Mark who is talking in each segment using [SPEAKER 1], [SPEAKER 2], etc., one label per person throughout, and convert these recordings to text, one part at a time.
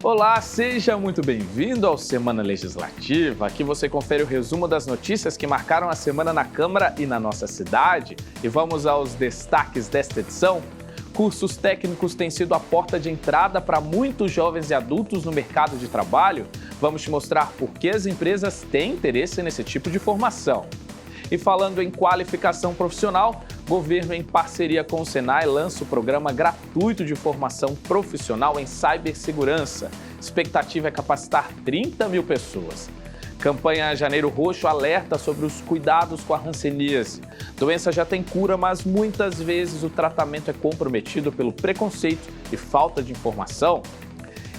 [SPEAKER 1] Olá, seja muito bem-vindo ao Semana Legislativa. Aqui você confere o resumo das notícias que marcaram a semana na Câmara e na nossa cidade. E vamos aos destaques desta edição. Cursos técnicos têm sido a porta de entrada para muitos jovens e adultos no mercado de trabalho. Vamos te mostrar por que as empresas têm interesse nesse tipo de formação. E falando em qualificação profissional, o governo, em parceria com o Senai, lança o programa gratuito de formação profissional em cibersegurança. Expectativa é capacitar 30 mil pessoas. Campanha Janeiro Roxo alerta sobre os cuidados com a hanseníase. Doença já tem cura, mas muitas vezes o tratamento é comprometido pelo preconceito e falta de informação.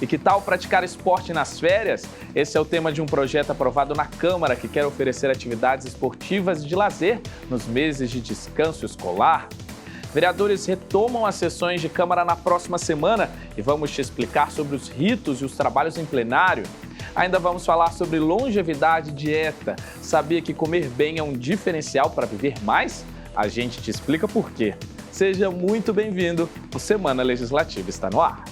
[SPEAKER 1] E que tal praticar esporte nas férias? Esse é o tema de um projeto aprovado na Câmara que quer oferecer atividades esportivas e de lazer nos meses de descanso escolar. Vereadores retomam as sessões de Câmara na próxima semana e vamos te explicar sobre os ritos e os trabalhos em plenário. Ainda vamos falar sobre longevidade e dieta. Sabia que comer bem é um diferencial para viver mais? A gente te explica por quê. Seja muito bem-vindo. O Semana Legislativa está no ar.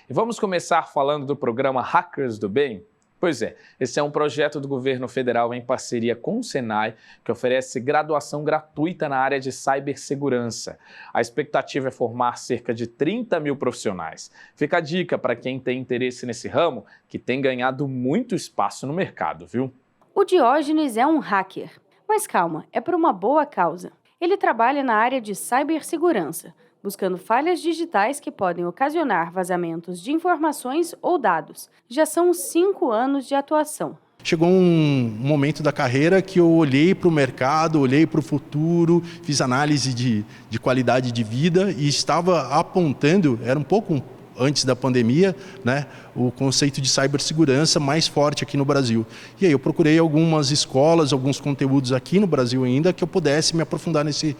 [SPEAKER 1] E vamos começar falando do programa Hackers do Bem? Pois é, esse é um projeto do governo federal em parceria com o Senai que oferece graduação gratuita na área de cibersegurança. A expectativa é formar cerca de 30 mil profissionais. Fica a dica para quem tem interesse nesse ramo, que tem ganhado muito espaço no mercado, viu?
[SPEAKER 2] O Diógenes é um hacker, mas calma, é por uma boa causa. Ele trabalha na área de cibersegurança, buscando falhas digitais que podem ocasionar vazamentos de informações ou dados. Já são 5 anos de atuação.
[SPEAKER 3] Chegou um momento da carreira que eu olhei para o mercado, olhei para o futuro, fiz análise de qualidade de vida e estava apontando, era um pouco antes da pandemia, né, o conceito de cibersegurança mais forte aqui no Brasil. E aí eu procurei algumas escolas, alguns conteúdos aqui no Brasil ainda, que eu pudesse me aprofundar nesse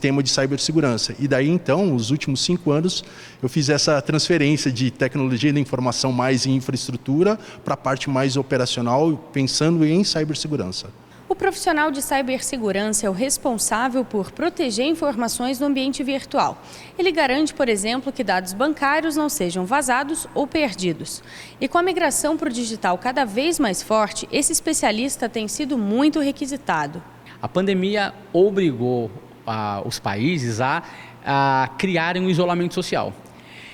[SPEAKER 3] tema de cibersegurança. E daí então, os últimos 5 anos, eu fiz essa transferência de tecnologia da informação mais em infraestrutura para a parte mais operacional, pensando em cibersegurança.
[SPEAKER 2] O profissional de cibersegurança é o responsável por proteger informações no ambiente virtual. Ele garante, por exemplo, que dados bancários não sejam vazados ou perdidos. E com a migração para o digital cada vez mais forte, esse especialista tem sido muito requisitado.
[SPEAKER 4] A pandemia obrigou os países a criarem um isolamento social.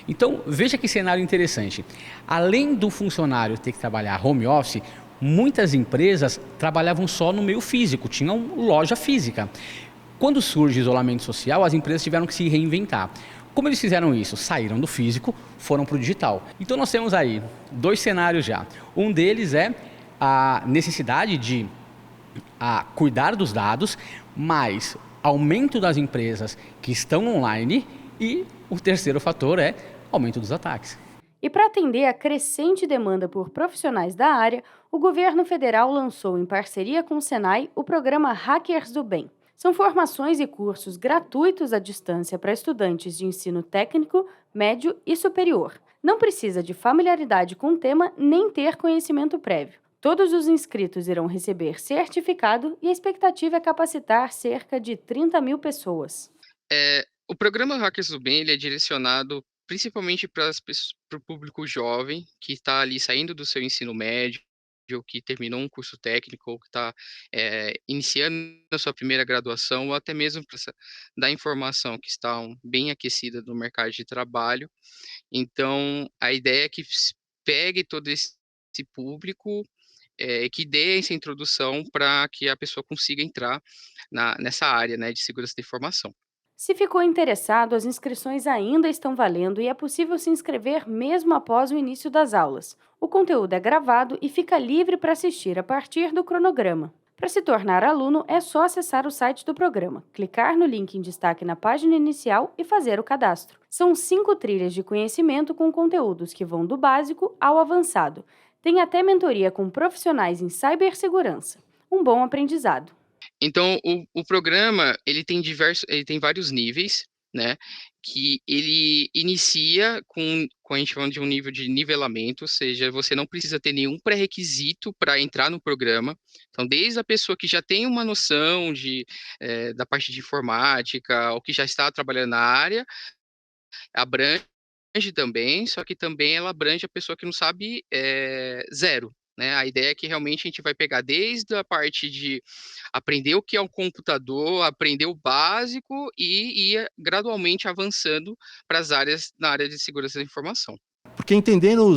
[SPEAKER 4] Então, veja que cenário interessante. Além do funcionário ter que trabalhar home office, muitas empresas trabalhavam só no meio físico, tinham loja física. Quando surge o isolamento social, as empresas tiveram que se reinventar. Como eles fizeram isso? Saíram do físico, foram para o digital. Então nós temos aí 2 cenários já. Um deles é a necessidade de cuidar dos dados, mais aumento das empresas que estão online e o terceiro fator é aumento dos ataques.
[SPEAKER 2] E para atender a crescente demanda por profissionais da área, o governo federal lançou, em parceria com o Senai, o programa Hackers do Bem. São formações e cursos gratuitos à distância para estudantes de ensino técnico, médio e superior. Não precisa de familiaridade com o tema nem ter conhecimento prévio. Todos os inscritos irão receber certificado e a expectativa é capacitar cerca de 30 mil pessoas.
[SPEAKER 5] O programa Hackers do Bem ele é direcionado principalmente para o público jovem que está ali saindo do seu ensino médio, que terminou um curso técnico, ou que está iniciando a sua primeira graduação, ou até mesmo para dar informação que está bem aquecida no mercado de trabalho. Então, a ideia é que pegue todo esse público, que dê essa introdução para que a pessoa consiga entrar nessa área, né, de segurança da informação.
[SPEAKER 2] Se ficou interessado, as inscrições ainda estão valendo e é possível se inscrever mesmo após o início das aulas. O conteúdo é gravado e fica livre para assistir a partir do cronograma. Para se tornar aluno, é só acessar o site do programa, clicar no link em destaque na página inicial e fazer o cadastro. São 5 trilhas de conhecimento com conteúdos que vão do básico ao avançado. Tem até mentoria com profissionais em cibersegurança. Um bom aprendizado.
[SPEAKER 5] Então, o programa ele tem vários níveis. né, que ele inicia com a gente falando de um nível de nivelamento, ou seja, você não precisa ter nenhum pré-requisito para entrar no programa. Então, desde a pessoa que já tem uma noção da parte de informática, ou que já está trabalhando na área, abrange também, só que também ela abrange a pessoa que não sabe zero. Né? A ideia é que realmente a gente vai pegar desde a parte de aprender o que é um computador, aprender o básico e ir gradualmente avançando para as áreas na área de segurança da informação.
[SPEAKER 3] Porque entendendo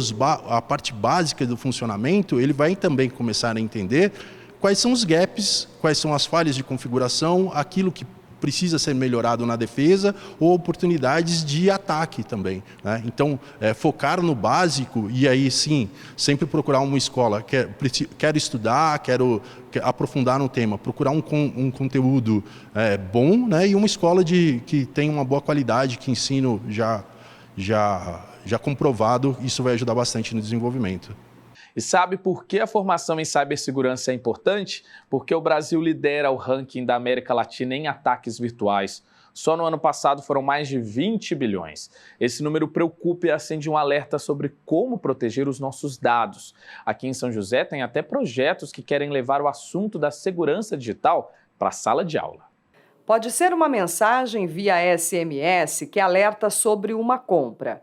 [SPEAKER 3] a parte básica do funcionamento, ele vai também começar a entender quais são os gaps, quais são as falhas de configuração, aquilo que precisa ser melhorado na defesa ou oportunidades de ataque também, né? Então, focar no básico e aí sim, sempre procurar uma escola, quero estudar, quero aprofundar no tema, procurar um conteúdo bom, né? E uma escola que tem uma boa qualidade, que ensino já comprovado, isso vai ajudar bastante no desenvolvimento.
[SPEAKER 1] E sabe por que a formação em cibersegurança é importante? Porque o Brasil lidera o ranking da América Latina em ataques virtuais. Só no ano passado foram mais de 20 bilhões. Esse número preocupa e acende um alerta sobre como proteger os nossos dados. Aqui em São José tem até projetos que querem levar o assunto da segurança digital para a sala de aula.
[SPEAKER 6] Pode ser uma mensagem via SMS que alerta sobre uma compra,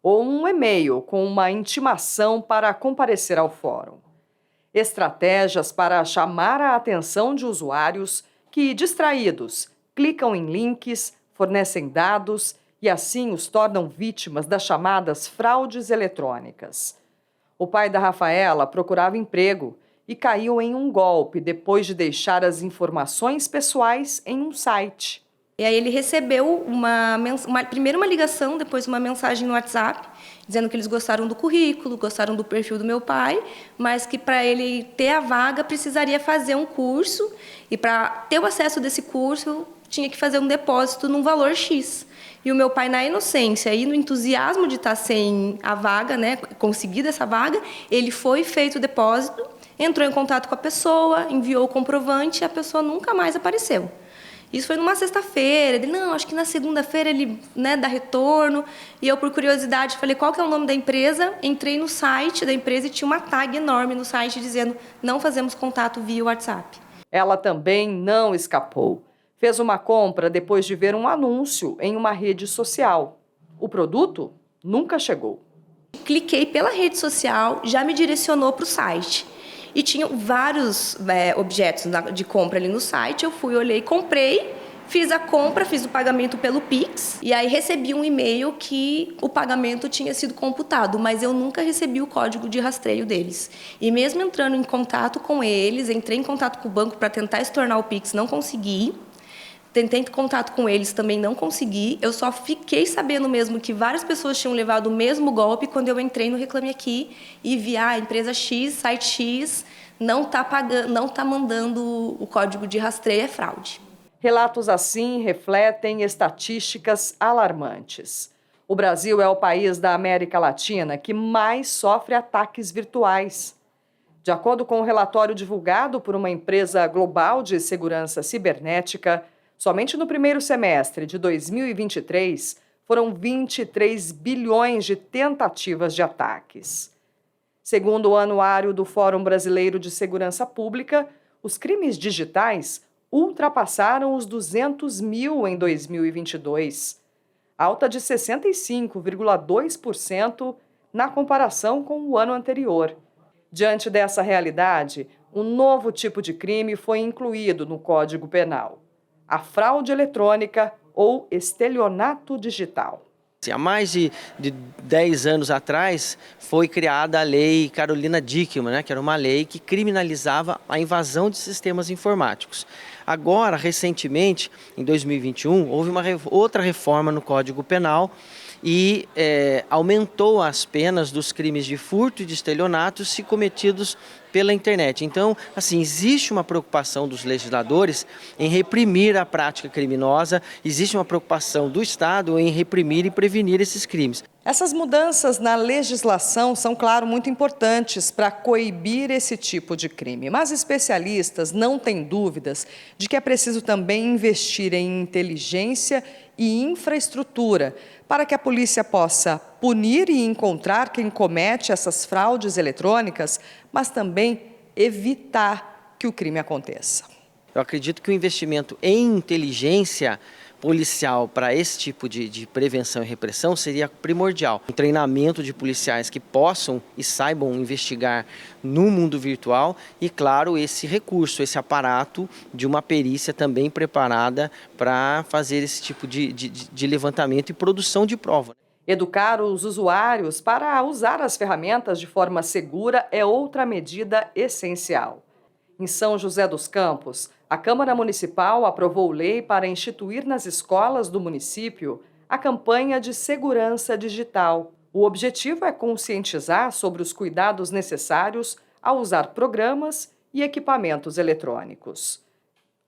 [SPEAKER 6] ou um e-mail com uma intimação para comparecer ao fórum. Estratégias para chamar a atenção de usuários que, distraídos, clicam em links, fornecem dados e assim os tornam vítimas das chamadas fraudes eletrônicas. O pai da Rafaela procurava emprego e caiu em um golpe depois de deixar as informações pessoais em um site.
[SPEAKER 7] E aí ele recebeu primeiro uma ligação, depois uma mensagem no WhatsApp, dizendo que eles gostaram do currículo, gostaram do perfil do meu pai, mas que para ele ter a vaga precisaria fazer um curso e para ter o acesso desse curso tinha que fazer um depósito num valor X. E o meu pai, na inocência e no entusiasmo de estar sem a vaga, né, conseguido essa vaga, ele foi feito o depósito, entrou em contato com a pessoa, enviou o comprovante e a pessoa nunca mais apareceu. Isso foi numa sexta-feira. Ele, não, acho que na segunda-feira ele dá retorno. E eu, por curiosidade, falei, qual que é o nome da empresa? Entrei no site da empresa e tinha uma tag enorme no site dizendo, não fazemos contato via WhatsApp.
[SPEAKER 6] Ela também não escapou. Fez uma compra depois de ver um anúncio em uma rede social. O produto nunca chegou.
[SPEAKER 7] Cliquei pela rede social, já me direcionou para o site. E tinha vários objetos de compra ali no site. Eu fui, olhei, comprei, fiz a compra, fiz o pagamento pelo Pix. E aí recebi um e-mail que o pagamento tinha sido computado, mas eu nunca recebi o código de rastreio deles. E mesmo entrando em contato com eles, entrei em contato com o banco para tentar estornar o Pix, não consegui. Tentei contato com eles, também não consegui. Eu só fiquei sabendo mesmo que várias pessoas tinham levado o mesmo golpe quando eu entrei no Reclame Aqui e vi a empresa X, site X, não tá mandando o código de rastreio, é fraude.
[SPEAKER 6] Relatos assim refletem estatísticas alarmantes. O Brasil é o país da América Latina que mais sofre ataques virtuais. De acordo com um relatório divulgado por uma empresa global de segurança cibernética, somente no primeiro semestre de 2023, foram 23 bilhões de tentativas de ataques. Segundo o Anuário do Fórum Brasileiro de Segurança Pública, os crimes digitais ultrapassaram os 200 mil em 2022, alta de 65,2% na comparação com o ano anterior. Diante dessa realidade, um novo tipo de crime foi incluído no Código Penal: a fraude eletrônica ou estelionato digital.
[SPEAKER 8] Há mais de 10 anos atrás foi criada a Lei Carolina Dickmann, que era uma lei que criminalizava a invasão de sistemas informáticos. Agora, recentemente, em 2021, houve uma outra reforma no Código Penal e aumentou as penas dos crimes de furto e de estelionato se cometidos pela internet. Então, assim, existe uma preocupação dos legisladores em reprimir a prática criminosa, existe uma preocupação do Estado em reprimir e prevenir esses crimes.
[SPEAKER 6] Essas mudanças na legislação são, claro, muito importantes para coibir esse tipo de crime. Mas especialistas não têm dúvidas de que é preciso também investir em inteligência e infraestrutura para que a polícia possa punir e encontrar quem comete essas fraudes eletrônicas, mas também evitar que o crime aconteça.
[SPEAKER 8] Eu acredito que o investimento em inteligência policial para esse tipo de prevenção e repressão seria primordial. Um treinamento de policiais que possam e saibam investigar no mundo virtual e, claro, esse recurso, esse aparato de uma perícia também preparada para fazer esse tipo de levantamento e produção de prova.
[SPEAKER 6] Educar os usuários para usar as ferramentas de forma segura é outra medida essencial. Em São José dos Campos, a Câmara Municipal aprovou lei para instituir nas escolas do município a campanha de segurança digital. O objetivo é conscientizar sobre os cuidados necessários ao usar programas e equipamentos eletrônicos.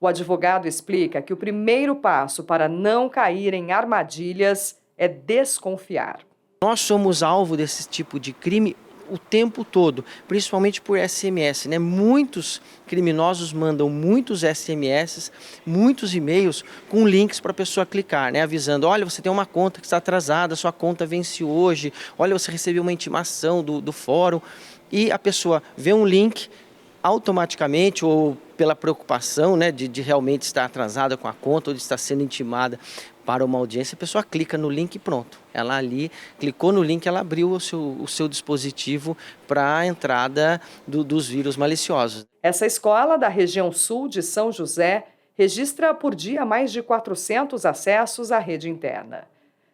[SPEAKER 6] O advogado explica que o primeiro passo para não cair em armadilhas é desconfiar.
[SPEAKER 8] Nós somos alvo desse tipo de crime o tempo todo, principalmente por SMS, né? Muitos criminosos mandam muitos SMS, muitos e-mails com links para a pessoa clicar, né? Avisando, olha, você tem uma conta que está atrasada, sua conta vence hoje, olha, você recebeu uma intimação do fórum, e a pessoa vê um link automaticamente ou pela preocupação, né, de realmente estar atrasada com a conta ou de estar sendo intimada para uma audiência, a pessoa clica no link e pronto. Ela ali clicou no link, ela abriu o seu dispositivo para a entrada dos vírus maliciosos.
[SPEAKER 6] Essa escola da região sul de São José registra por dia mais de 400 acessos à rede interna.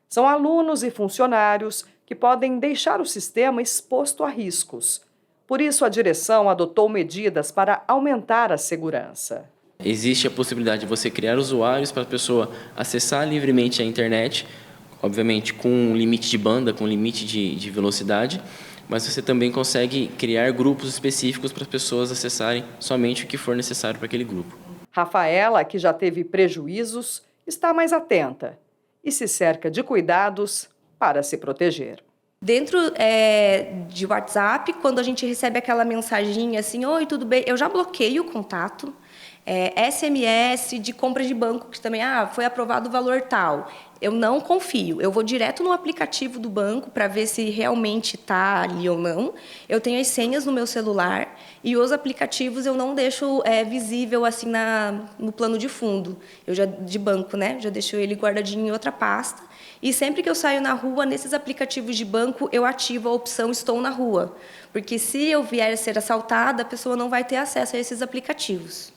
[SPEAKER 6] São alunos e funcionários que podem deixar o sistema exposto a riscos. Por isso, a direção adotou medidas para aumentar a segurança.
[SPEAKER 9] Existe a possibilidade de você criar usuários para a pessoa acessar livremente a internet, obviamente com um limite de banda, com limite de velocidade, mas você também consegue criar grupos específicos para as pessoas acessarem somente o que for necessário para aquele grupo.
[SPEAKER 6] Rafaela, que já teve prejuízos, está mais atenta e se cerca de cuidados para se proteger.
[SPEAKER 7] Dentro de WhatsApp, quando a gente recebe aquela mensaginha assim, oi, tudo bem? Eu já bloqueio o contato. SMS de compra de banco, que também, foi aprovado o valor tal. Eu não confio. Eu vou direto no aplicativo do banco para ver se realmente está ali ou não. Eu tenho as senhas no meu celular e os aplicativos eu não deixo visível assim no plano de fundo. De banco, né? Já deixo ele guardadinho em outra pasta. E sempre que eu saio na rua, nesses aplicativos de banco, eu ativo a opção Estou na Rua. Porque se eu vier a ser assaltada, a pessoa não vai ter acesso a esses aplicativos.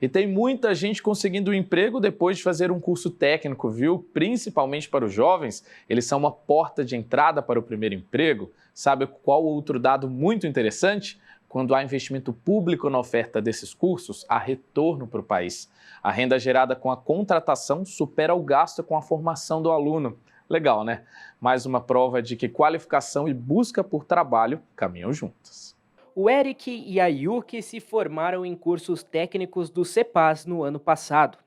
[SPEAKER 1] E tem muita gente conseguindo um emprego depois de fazer um curso técnico, viu? Principalmente para os jovens, eles são uma porta de entrada para o primeiro emprego. Sabe qual outro dado muito interessante? Quando há investimento público na oferta desses cursos, há retorno para o país. A renda gerada com a contratação supera o gasto com a formação do aluno. Legal, né? Mais uma prova de que qualificação e busca por trabalho caminham juntas.
[SPEAKER 10] O Eric e a Yuki se formaram em cursos técnicos do CEPAS no ano passado.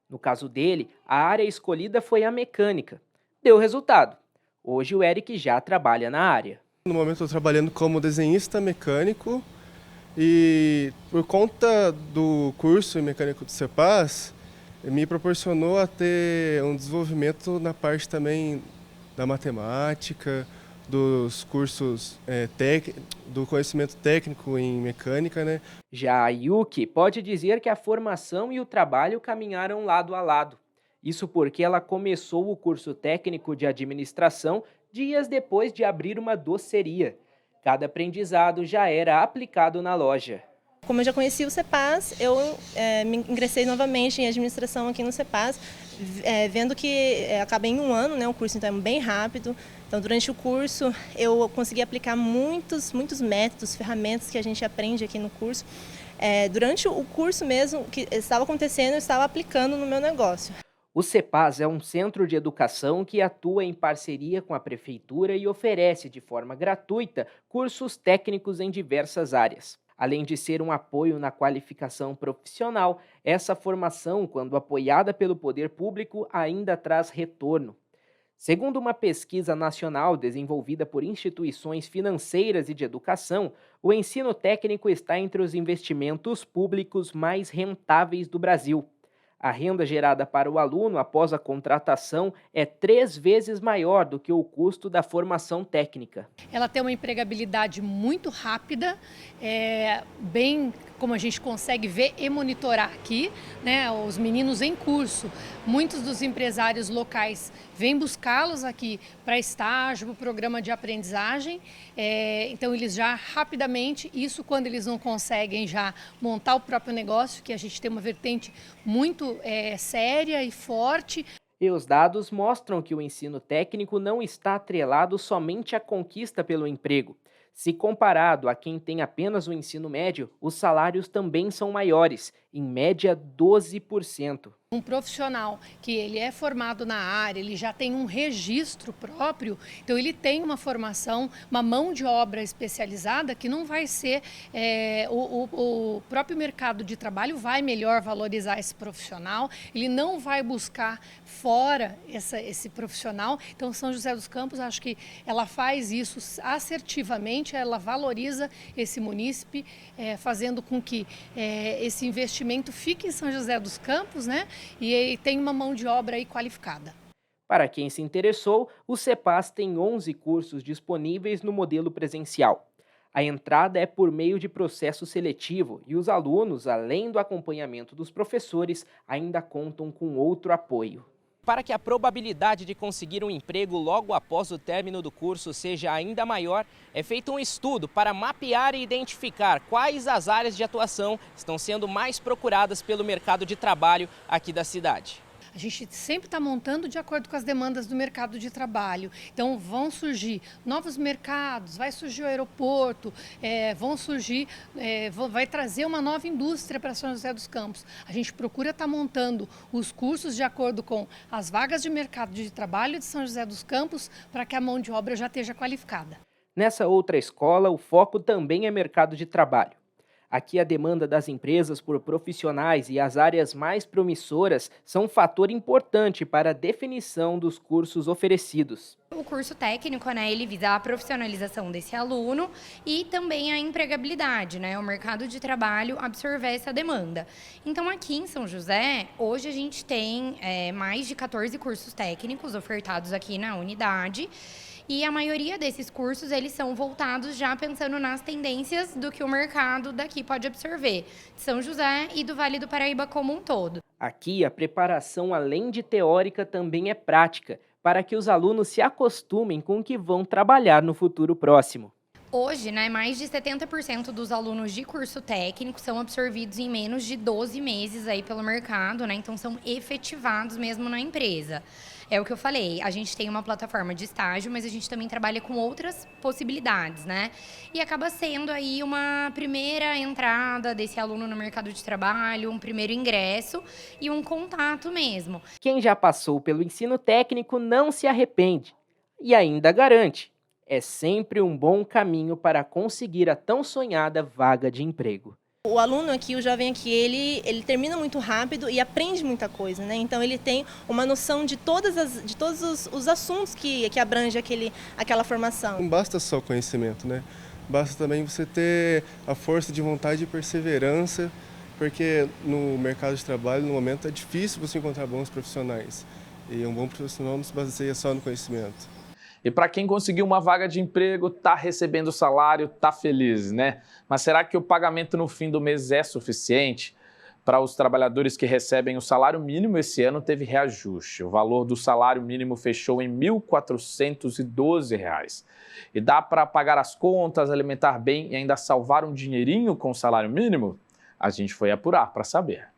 [SPEAKER 10] No caso dele, a área escolhida foi a mecânica. Deu resultado. Hoje o Eric já trabalha na área.
[SPEAKER 11] No momento estou trabalhando como desenhista mecânico e por conta do curso mecânico do CEPAS, me proporcionou a ter um desenvolvimento na parte também da matemática, dos cursos do conhecimento técnico em mecânica, né?
[SPEAKER 10] Já a Yuki pode dizer que a formação e o trabalho caminharam lado a lado. Isso porque ela começou o curso técnico de administração dias depois de abrir uma doceria. Cada aprendizado já era aplicado na loja.
[SPEAKER 12] Como eu já conhecia o CEPAS, eu me ingressei novamente em administração aqui no CEPAS, vendo que acabei em um ano, né, o curso então é bem rápido. Então, durante o curso, eu consegui aplicar muitos métodos, ferramentas que a gente aprende aqui no curso. Durante o curso mesmo, que estava acontecendo, eu estava aplicando no meu negócio.
[SPEAKER 10] O CEPAS é um centro de educação que atua em parceria com a prefeitura e oferece de forma gratuita cursos técnicos em diversas áreas. Além de ser um apoio na qualificação profissional, essa formação, quando apoiada pelo poder público, ainda traz retorno. Segundo uma pesquisa nacional desenvolvida por instituições financeiras e de educação, o ensino técnico está entre os investimentos públicos mais rentáveis do Brasil. A renda gerada para o aluno após a contratação é 3 vezes maior do que o custo da formação técnica.
[SPEAKER 13] Ela tem uma empregabilidade muito rápida, bem como a gente consegue ver e monitorar aqui, né, os meninos em curso. Muitos dos empresários locais vêm buscá-los aqui para estágio, para o programa de aprendizagem. Então eles já rapidamente, isso quando eles não conseguem já montar o próprio negócio, que a gente tem uma vertente muito séria e forte.
[SPEAKER 10] E os dados mostram que o ensino técnico não está atrelado somente à conquista pelo emprego. Se comparado a quem tem apenas o ensino médio, os salários também são maiores, em média 12%.
[SPEAKER 13] Um profissional que ele é formado na área, ele já tem um registro próprio, então ele tem uma formação, uma mão de obra especializada que não vai ser, o próprio mercado de trabalho vai melhor valorizar esse profissional, ele não vai buscar fora esse profissional. Então São José dos Campos, acho que ela faz isso assertivamente, ela valoriza esse munícipe, fazendo com que esse investimento fique em São José dos Campos, né? E tem uma mão de obra aí qualificada.
[SPEAKER 10] Para quem se interessou, o CEPAS tem 11 cursos disponíveis no modelo presencial. A entrada é por meio de processo seletivo e os alunos, além do acompanhamento dos professores, ainda contam com outro apoio. Para que a probabilidade de conseguir um emprego logo após o término do curso seja ainda maior, é feito um estudo para mapear e identificar quais as áreas de atuação estão sendo mais procuradas pelo mercado de trabalho aqui da cidade.
[SPEAKER 13] A gente sempre está montando de acordo com as demandas do mercado de trabalho. Então vão surgir novos mercados, vai surgir o aeroporto, vai trazer uma nova indústria para São José dos Campos. A gente procura estar montando os cursos de acordo com as vagas de mercado de trabalho de São José dos Campos para que a mão de obra já esteja qualificada.
[SPEAKER 10] Nessa outra escola, o foco também é mercado de trabalho. Aqui a demanda das empresas por profissionais e as áreas mais promissoras são um fator importante para a definição dos cursos oferecidos.
[SPEAKER 14] O curso técnico, né, ele visa a profissionalização desse aluno e também a empregabilidade, né, o mercado de trabalho absorver essa demanda. Então aqui em São José, hoje a gente tem mais de 14 cursos técnicos ofertados aqui na unidade. E a maioria desses cursos, eles são voltados já pensando nas tendências do que o mercado daqui pode absorver, de São José e do Vale do Paraíba como um todo.
[SPEAKER 10] Aqui, a preparação, além de teórica, também é prática, para que os alunos se acostumem com o que vão trabalhar no futuro próximo.
[SPEAKER 14] Hoje, né, mais de 70% dos alunos de curso técnico são absorvidos em menos de 12 meses aí pelo mercado, né? Então são efetivados mesmo na empresa. É o que eu falei, a gente tem uma plataforma de estágio, mas a gente também trabalha com outras possibilidades, né? E acaba sendo aí uma primeira entrada desse aluno no mercado de trabalho, um primeiro ingresso e um contato mesmo.
[SPEAKER 10] Quem já passou pelo ensino técnico não se arrepende e ainda garante. É sempre um bom caminho para conseguir a tão sonhada vaga de emprego.
[SPEAKER 12] O aluno aqui, o jovem aqui, ele termina muito rápido e aprende muita coisa, né? Então ele tem uma noção de todos os assuntos que abrange aquela formação.
[SPEAKER 11] Não basta só conhecimento, né? Basta também você ter a força de vontade e perseverança, porque no mercado de trabalho, no momento, é difícil você encontrar bons profissionais. E um bom profissional não se baseia só no conhecimento.
[SPEAKER 1] E para quem conseguiu uma vaga de emprego, está recebendo salário, está feliz, né? Mas será que o pagamento no fim do mês é suficiente? Para os trabalhadores que recebem o salário mínimo, esse ano teve reajuste. O valor do salário mínimo fechou em R$ 1.412. E dá para pagar as contas, alimentar bem e ainda salvar um dinheirinho com o salário mínimo? A gente foi apurar para saber.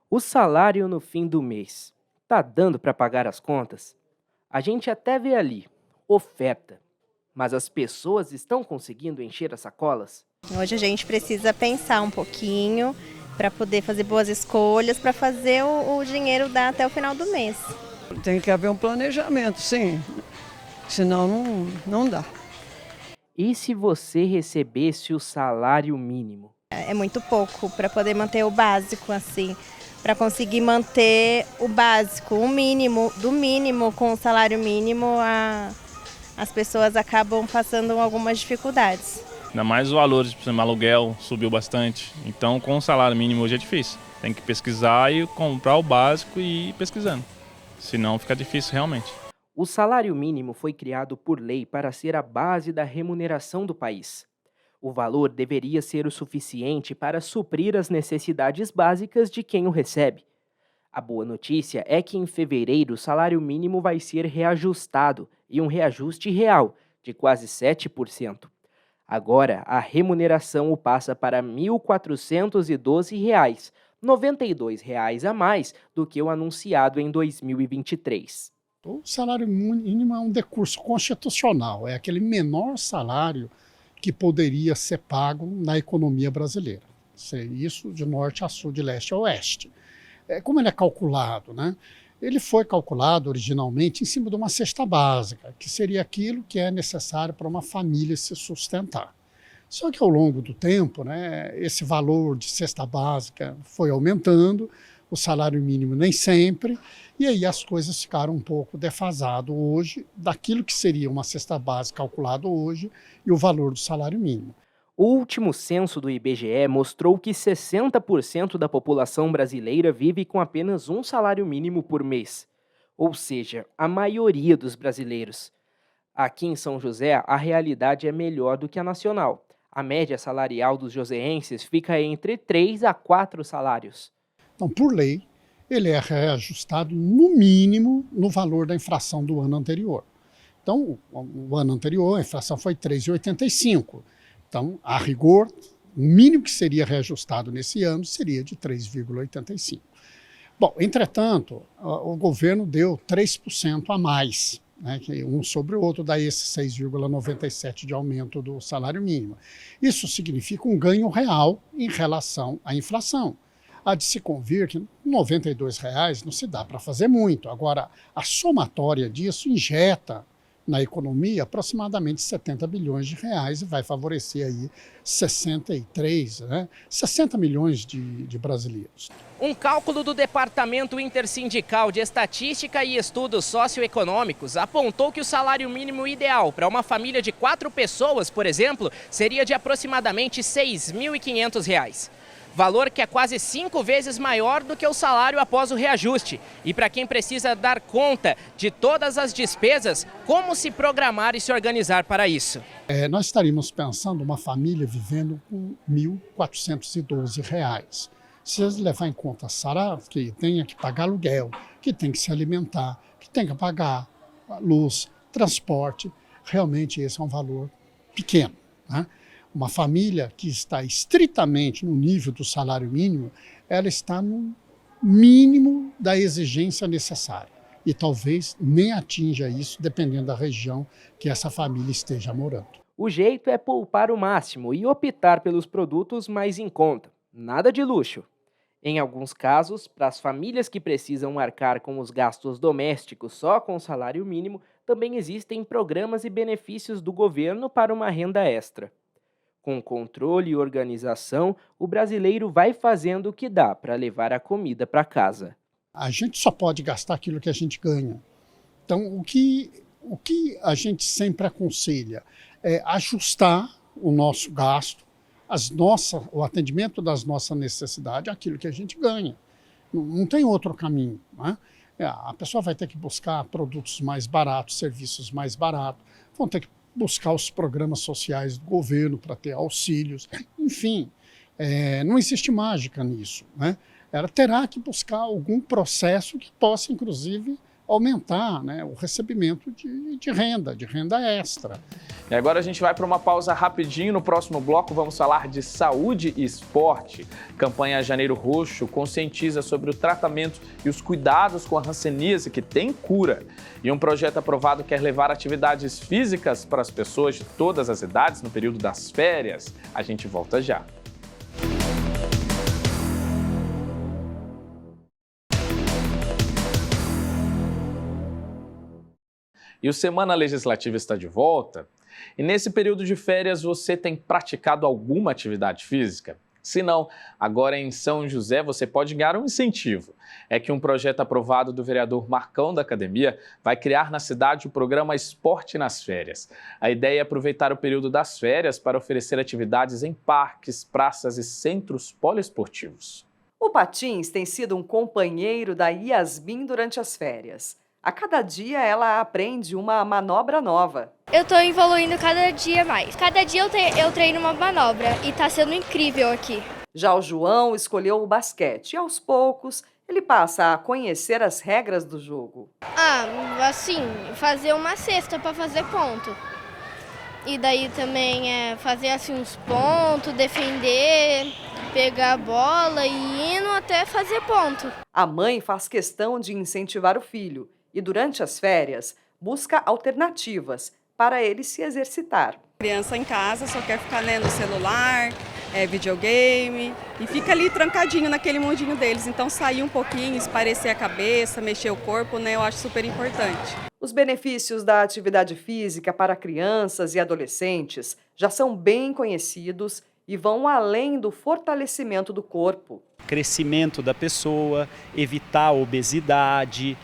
[SPEAKER 10] O salário no fim do mês, tá dando para pagar as contas? A gente até vê ali, oferta. Mas as pessoas estão conseguindo encher as sacolas?
[SPEAKER 15] Hoje a gente precisa pensar um pouquinho para poder fazer boas escolhas, para fazer o dinheiro dar até o final do mês.
[SPEAKER 16] Tem que haver um planejamento, sim. Senão não dá.
[SPEAKER 10] E se você recebesse o salário mínimo?
[SPEAKER 15] É muito pouco para poder manter o básico, assim. para conseguir manter o básico, o mínimo, do mínimo com o salário mínimo, as pessoas acabam passando algumas dificuldades.
[SPEAKER 17] Ainda mais os valores, por exemplo, o aluguel subiu bastante. Então, com o salário mínimo hoje é difícil. Tem que pesquisar e comprar o básico e ir pesquisando. Senão fica difícil realmente.
[SPEAKER 10] O salário mínimo foi criado por lei para ser a base da remuneração do país. O valor deveria ser o suficiente para suprir as necessidades básicas de quem o recebe. A boa notícia é que em fevereiro o salário mínimo vai ser reajustado, e um reajuste real, de quase 7%. Agora, a remuneração o passa para R$ 1.412, R$ 92 a mais do que o anunciado em 2023.
[SPEAKER 18] O salário mínimo é um decurso constitucional, é aquele menor salário que poderia ser pago na economia brasileira. Isso de norte a sul, de leste a oeste. Como ele é calculado, né? Ele foi calculado originalmente em cima de uma cesta básica, que seria aquilo que é necessário para uma família se sustentar. Só que ao longo do tempo, né, esse valor de cesta básica foi aumentando, o salário mínimo nem sempre, e aí as coisas ficaram um pouco defasadas hoje daquilo que seria uma cesta básica calculada hoje e o valor do salário mínimo.
[SPEAKER 10] O último censo do IBGE mostrou que 60% da população brasileira vive com apenas um salário mínimo por mês, ou seja, a maioria dos brasileiros. Aqui em São José, a realidade é melhor do que a nacional. A média salarial dos joseenses fica entre 3 a 4 salários.
[SPEAKER 18] Então, por lei, ele é reajustado no mínimo no valor da inflação do ano anterior. Então, o ano anterior, a inflação foi 3,85%. Então, a rigor, o mínimo que seria reajustado nesse ano seria de 3,85%. Bom, entretanto, o governo deu 3% a mais, né, que um sobre o outro dá esse 6,97% de aumento do salário mínimo. Isso significa um ganho real em relação à inflação. Há de se convir que R$ 92 não se dá para fazer muito. Agora, a somatória disso injeta na economia aproximadamente 70 bilhões de reais e vai favorecer aí 60 milhões de brasileiros.
[SPEAKER 10] Um cálculo do Departamento Intersindical de Estatística e Estudos Socioeconômicos apontou que o salário mínimo ideal para uma família de 4 pessoas, por exemplo, seria de aproximadamente R$ 6.500. Valor que é quase 5 vezes maior do que o salário após o reajuste. E para quem precisa dar conta de todas as despesas, como se programar e se organizar para isso?
[SPEAKER 18] Nós estaríamos pensando uma família vivendo com R$ 1.412. Se levar em conta salário, que tenha que pagar aluguel, que tem que se alimentar, que tem que pagar luz, transporte, realmente esse é um valor pequeno, né? Uma família que está estritamente no nível do salário mínimo, ela está no mínimo da exigência necessária. E talvez nem atinja isso, dependendo da região que essa família esteja morando.
[SPEAKER 10] O jeito é poupar o máximo e optar pelos produtos mais em conta. Nada de luxo. Em alguns casos, para as famílias que precisam arcar com os gastos domésticos só com o salário mínimo, também existem programas e benefícios do governo para uma renda extra. Com controle e organização, o brasileiro vai fazendo o que dá para levar a comida para casa.
[SPEAKER 18] A gente só pode gastar aquilo que a gente ganha. Então, o que a gente sempre aconselha é ajustar o nosso gasto, o atendimento das nossas necessidades, aquilo que a gente ganha. Não tem outro caminho, né? A pessoa vai ter que buscar produtos mais baratos, serviços mais baratos, vão ter que buscar os programas sociais do governo para ter auxílios, enfim, não existe mágica nisso, né? Ela terá que buscar algum processo que possa, inclusive, aumentar, né, o recebimento de renda extra.
[SPEAKER 1] E agora a gente vai para uma pausa rapidinho. No próximo bloco vamos falar de saúde e esporte. Campanha Janeiro Roxo conscientiza sobre o tratamento e os cuidados com a hanseníase, que tem cura. E um projeto aprovado quer levar atividades físicas para as pessoas de todas as idades no período das férias. A gente volta já. E o Semana Legislativa está de volta. E nesse período de férias você tem praticado alguma atividade física? Se não, agora em São José você pode ganhar um incentivo. É que um projeto aprovado do vereador Marcão da Academia vai criar na cidade o programa Esporte nas Férias. A ideia é aproveitar o período das férias para oferecer atividades em parques, praças e centros poliesportivos.
[SPEAKER 6] O patins tem sido um companheiro da Yasmin durante as férias. A cada dia ela aprende uma manobra nova.
[SPEAKER 19] Eu tô evoluindo cada dia mais. Cada dia eu treino uma manobra e tá sendo incrível aqui.
[SPEAKER 6] Já o João escolheu o basquete e aos poucos ele passa a conhecer as regras do jogo.
[SPEAKER 19] Assim, fazer uma cesta para fazer ponto. E daí também fazer assim uns pontos, defender, pegar a bola e indo até fazer ponto.
[SPEAKER 6] A mãe faz questão de incentivar o filho e durante as férias busca alternativas para ele se exercitar.
[SPEAKER 20] A criança em casa só quer ficar no celular, videogame, e fica ali trancadinho naquele mundinho deles. Então sair um pouquinho, esparecer a cabeça, mexer o corpo, eu acho super importante.
[SPEAKER 6] Os benefícios da atividade física para crianças e adolescentes já são bem conhecidos e vão além do fortalecimento do corpo.
[SPEAKER 21] Crescimento da pessoa, evitar a obesidade,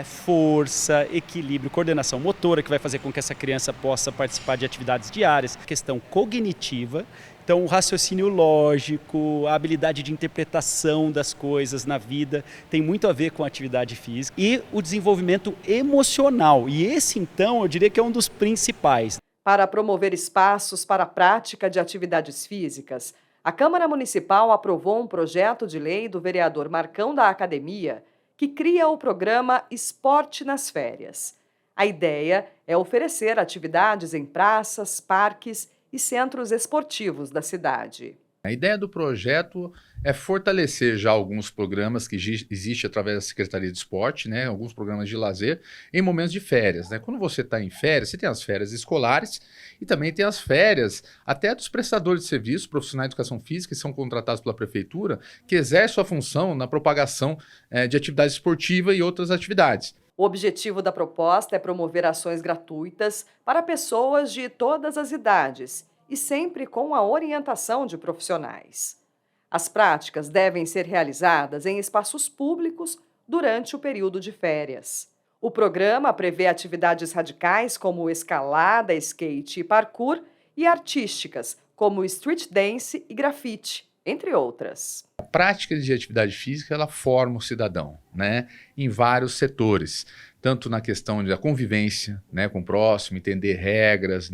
[SPEAKER 21] força, equilíbrio, coordenação motora, que vai fazer com que essa criança possa participar de atividades diárias. Questão cognitiva, então o raciocínio lógico, a habilidade de interpretação das coisas na vida tem muito a ver com a atividade física. E o desenvolvimento emocional, e esse então eu diria que é um dos principais.
[SPEAKER 6] Para promover espaços para a prática de atividades físicas, a Câmara Municipal aprovou um projeto de lei do vereador Marcão da Academia que cria o programa Esporte nas Férias. A ideia é oferecer atividades em praças, parques e centros esportivos da cidade.
[SPEAKER 22] A ideia do projeto é fortalecer já alguns programas que existem através da Secretaria de Esporte, alguns programas de lazer, em momentos de férias. Quando você está em férias, você tem as férias escolares e também tem as férias até dos prestadores de serviços, profissionais de educação física, que são contratados pela prefeitura, que exercem sua função na propagação de atividade esportiva e outras atividades.
[SPEAKER 6] O objetivo da proposta é promover ações gratuitas para pessoas de todas as idades e sempre com a orientação de profissionais. As práticas devem ser realizadas em espaços públicos durante o período de férias. O programa prevê atividades radicais como escalada, skate e parkour e artísticas como street dance e grafite, entre outras.
[SPEAKER 22] A prática de atividade física ela forma o cidadão, em vários setores. Tanto na questão da convivência com o próximo, entender regras,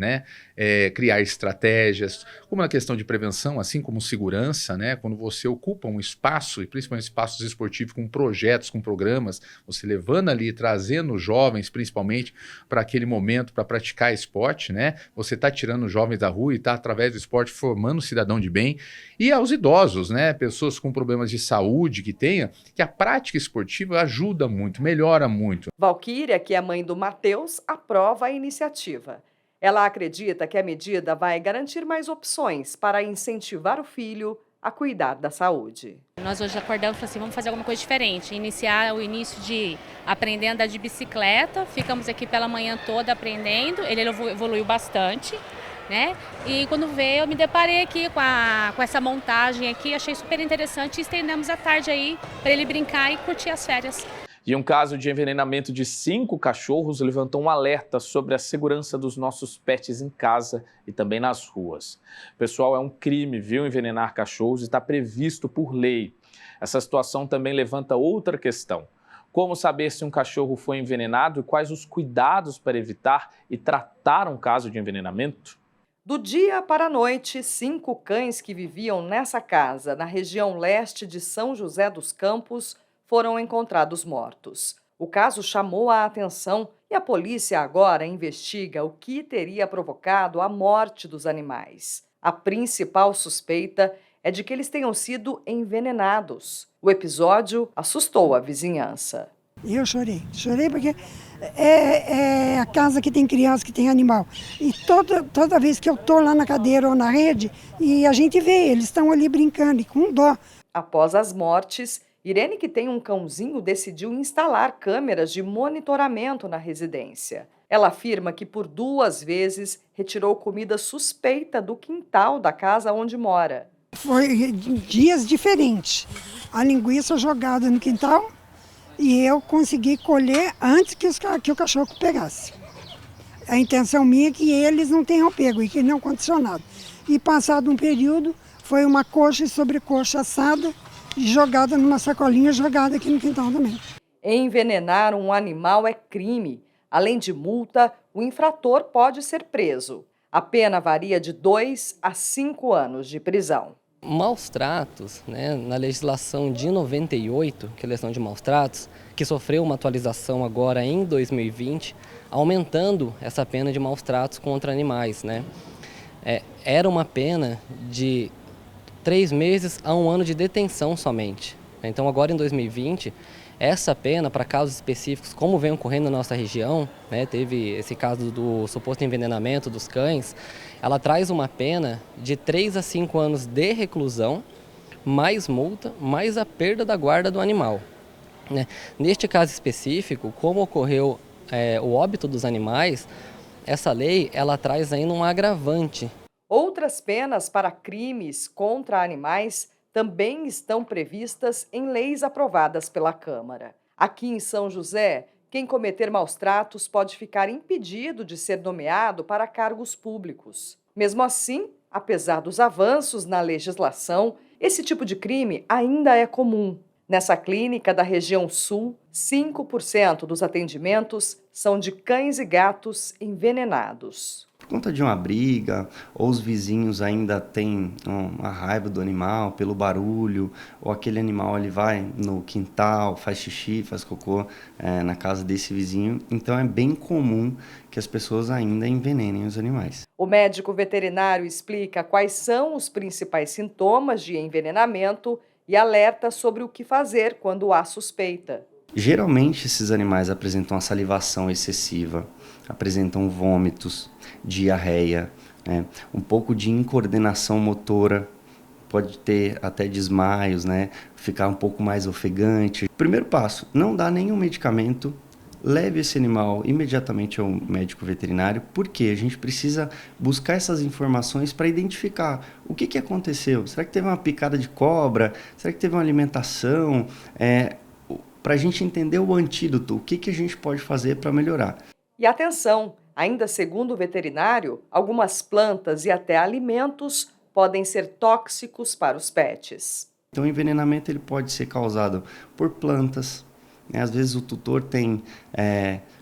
[SPEAKER 22] criar estratégias, como na questão de prevenção, assim como segurança, quando você ocupa um espaço, e principalmente espaços esportivos com projetos, com programas, você levando ali, trazendo os jovens principalmente para aquele momento, para praticar esporte, você está tirando os jovens da rua e está através do esporte formando um cidadão de bem. E aos idosos, pessoas com problemas de saúde que a prática esportiva ajuda muito, melhora muito.
[SPEAKER 6] Valquíria, que é mãe do Matheus, aprova a iniciativa. Ela acredita que a medida vai garantir mais opções para incentivar o filho a cuidar da saúde.
[SPEAKER 23] Nós hoje acordamos e falamos assim, vamos fazer alguma coisa diferente. Iniciar o início de aprender a andar de bicicleta. Ficamos aqui pela manhã toda aprendendo. Ele evoluiu bastante. E quando veio, eu me deparei aqui com essa montagem aqui, achei super interessante e estendemos a tarde aí para ele brincar e curtir as férias.
[SPEAKER 1] E um caso de envenenamento de 5 cachorros levantou um alerta sobre a segurança dos nossos pets em casa e também nas ruas. Pessoal, é um crime, envenenar cachorros e está previsto por lei. Essa situação também levanta outra questão. Como saber se um cachorro foi envenenado e quais os cuidados para evitar e tratar um caso de envenenamento?
[SPEAKER 6] Do dia para a noite, 5 cães que viviam nessa casa, na região leste de São José dos Campos, foram encontrados mortos. O caso chamou a atenção e a polícia agora investiga o que teria provocado a morte dos animais. A principal suspeita é de que eles tenham sido envenenados. O episódio assustou a vizinhança.
[SPEAKER 24] Eu chorei porque é a casa que tem criança, que tem animal. E toda vez que eu estou lá na cadeira ou na rede, e a gente vê, eles estão ali brincando e com dó.
[SPEAKER 6] Após as mortes, Irene, que tem um cãozinho, decidiu instalar câmeras de monitoramento na residência. Ela afirma que por 2 vezes retirou comida suspeita do quintal da casa onde mora.
[SPEAKER 24] Foi dias diferentes. A linguiça jogada no quintal e eu consegui colher antes que o cachorro pegasse. A intenção minha é que eles não tenham pego e que não condicionado. E passado um período, foi uma coxa e sobrecoxa assada e jogada numa sacolinha, jogada aqui no quintal também.
[SPEAKER 6] Envenenar um animal é crime. Além de multa, o infrator pode ser preso. A pena varia de 2 a 5 anos de prisão.
[SPEAKER 2] Maus tratos, né, na legislação de 98, que é a legislação de maus tratos, que sofreu uma atualização agora em 2020, aumentando essa pena de maus tratos contra animais, né? Era uma pena de 3 meses a 1 ano de detenção somente. Então agora em 2020, essa pena para casos específicos, como vem ocorrendo na nossa região, né, teve esse caso do suposto envenenamento dos cães, ela traz uma pena de 3 a 5 anos de reclusão, mais multa, mais a perda da guarda do animal. Né? Neste caso específico, como ocorreu o óbito dos animais, essa lei ela traz ainda um agravante.
[SPEAKER 6] Outras penas para crimes contra animais também estão previstas em leis aprovadas pela Câmara. Aqui em São José, quem cometer maus tratos pode ficar impedido de ser nomeado para cargos públicos. Mesmo assim, apesar dos avanços na legislação, esse tipo de crime ainda é comum. Nessa clínica da região sul, 5% dos atendimentos são de cães e gatos envenenados.
[SPEAKER 3] Por conta de uma briga, ou os vizinhos ainda têm uma raiva do animal pelo barulho, ou aquele animal ele vai no quintal, faz xixi, faz cocô na casa desse vizinho. Então é bem comum que as pessoas ainda envenenem os animais.
[SPEAKER 6] O médico veterinário explica quais são os principais sintomas de envenenamento e alerta sobre o que fazer quando há suspeita.
[SPEAKER 3] Geralmente esses animais apresentam a salivação excessiva, apresentam vômitos, diarreia, né? Um pouco de incoordenação motora, pode ter até desmaios, né? Ficar um pouco mais ofegante. Primeiro passo, não dá nenhum medicamento, leve esse animal imediatamente ao médico veterinário, porque a gente precisa buscar essas informações para identificar o que aconteceu. Será que teve uma picada de cobra? Será que teve uma alimentação? Para a gente entender o antídoto, o que a gente pode fazer para melhorar.
[SPEAKER 6] E atenção, ainda segundo o veterinário, algumas plantas e até alimentos podem ser tóxicos para os pets.
[SPEAKER 3] Então o envenenamento ele pode ser causado por plantas, né? Às vezes o tutor tem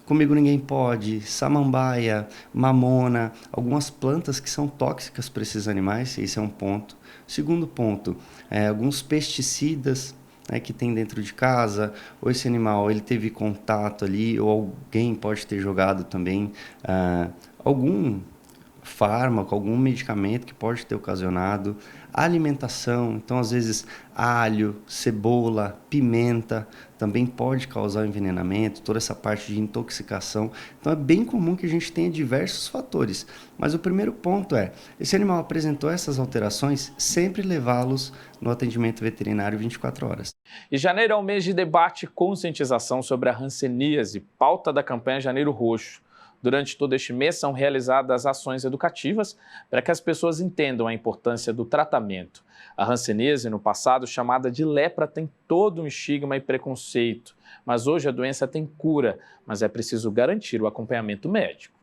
[SPEAKER 3] comigo ninguém pode, samambaia, mamona, algumas plantas que são tóxicas para esses animais, esse é um ponto. Segundo ponto, alguns pesticidas, né, que tem dentro de casa, ou esse animal ele teve contato ali, ou alguém pode ter jogado também algum fármaco, algum medicamento que pode ter ocasionado. Alimentação, então às vezes alho, cebola, pimenta também pode causar envenenamento, toda essa parte de intoxicação. Então é bem comum que a gente tenha diversos fatores. Mas o primeiro ponto esse animal apresentou essas alterações, sempre levá-los no atendimento veterinário 24 horas.
[SPEAKER 1] E janeiro é um mês de debate e conscientização sobre a hanseníase, pauta da campanha Janeiro Roxo. Durante todo este mês são realizadas ações educativas para que as pessoas entendam a importância do tratamento. A hanseníase, no passado chamada de lepra, tem todo um estigma e preconceito, mas hoje a doença tem cura, mas é preciso garantir o acompanhamento médico.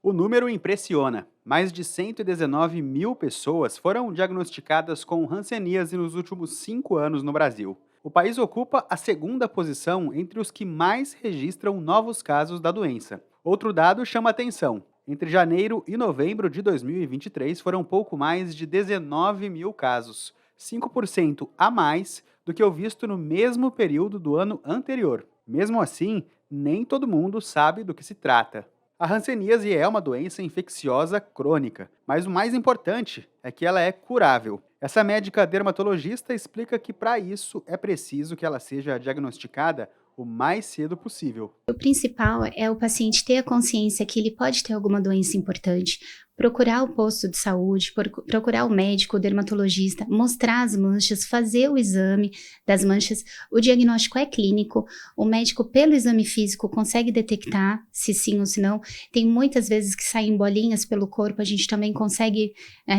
[SPEAKER 4] O número impressiona. Mais de 119 mil pessoas foram diagnosticadas com hanseníase nos últimos 5 anos no Brasil. O país ocupa a 2ª posição entre os que mais registram novos casos da doença. Outro dado chama atenção. Entre janeiro e novembro de 2023 foram pouco mais de 19 mil casos, 5% a mais do que o visto no mesmo período do ano anterior. Mesmo assim, nem todo mundo sabe do que se trata. A hanseníase é uma doença infecciosa crônica, mas o mais importante é que ela é curável. Essa médica dermatologista explica que para isso é preciso que ela seja diagnosticada o mais cedo possível.
[SPEAKER 5] O principal é o paciente ter a consciência que ele pode ter alguma doença importante, procurar o posto de saúde, procurar o médico, o dermatologista, mostrar as manchas, fazer o exame das manchas. O diagnóstico é clínico, o médico, pelo exame físico, consegue detectar se sim ou se não. Tem muitas vezes que saem bolinhas pelo corpo, a gente também consegue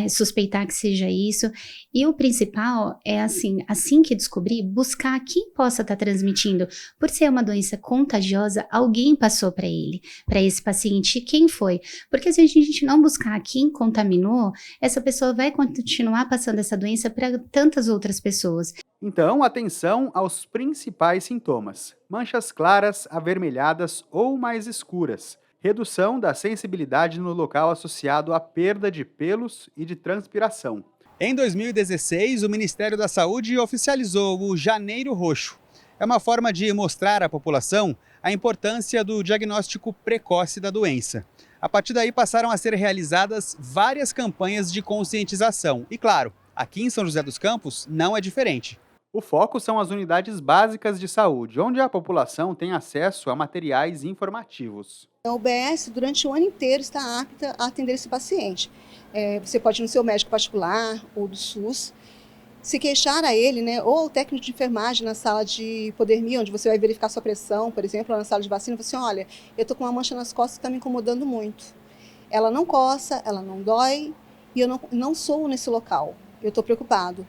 [SPEAKER 5] suspeitar que seja isso. E o principal é assim que descobrir, buscar quem possa estar transmitindo. Por ser uma doença contagiosa, alguém passou para esse paciente, quem foi? Porque se a gente não buscar quem contaminou, essa pessoa vai continuar passando essa doença para tantas outras pessoas.
[SPEAKER 4] Então, atenção aos principais sintomas: manchas claras, avermelhadas ou mais escuras, redução da sensibilidade no local associado à perda de pelos e de transpiração. Em 2016, o Ministério da Saúde oficializou o Janeiro Roxo. É uma forma de mostrar à população a importância do diagnóstico precoce da doença. A partir daí passaram a ser realizadas várias campanhas de conscientização. E claro, aqui em São José dos Campos não é diferente. O foco são as unidades básicas de saúde, onde a população tem acesso a materiais informativos.
[SPEAKER 7] A UBS, durante o ano inteiro, está apta a atender esse paciente. Você pode ir no seu médico particular ou do SUS, se queixar a ele, ou ao técnico de enfermagem na sala de hipodermia, onde você vai verificar sua pressão, por exemplo, ou na sala de vacina, você olha, eu estou com uma mancha nas costas que está me incomodando muito. Ela não coça, ela não dói, e eu não sou nesse local, eu estou preocupado.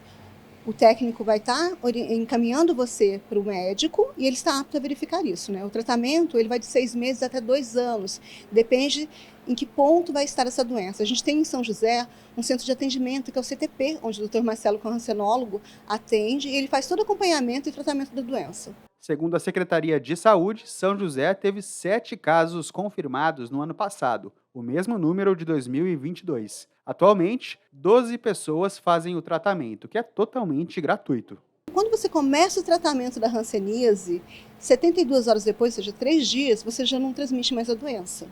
[SPEAKER 7] O técnico vai estar encaminhando você para o médico e ele está apto a verificar isso. O tratamento ele vai de 6 meses até 2 anos, depende em que ponto vai estar essa doença. A gente tem em São José um centro de atendimento que é o CTP, onde o Dr. Marcelo, que é um rancenólogo, atende e ele faz todo o acompanhamento e tratamento da doença.
[SPEAKER 4] Segundo a Secretaria de Saúde, São José teve 7 casos confirmados no ano passado, o mesmo número de 2022. Atualmente, 12 pessoas fazem o tratamento, que é totalmente gratuito.
[SPEAKER 7] Quando você começa o tratamento da hanseníase, 72 horas depois, ou seja, 3 dias, você já não transmite mais a doença.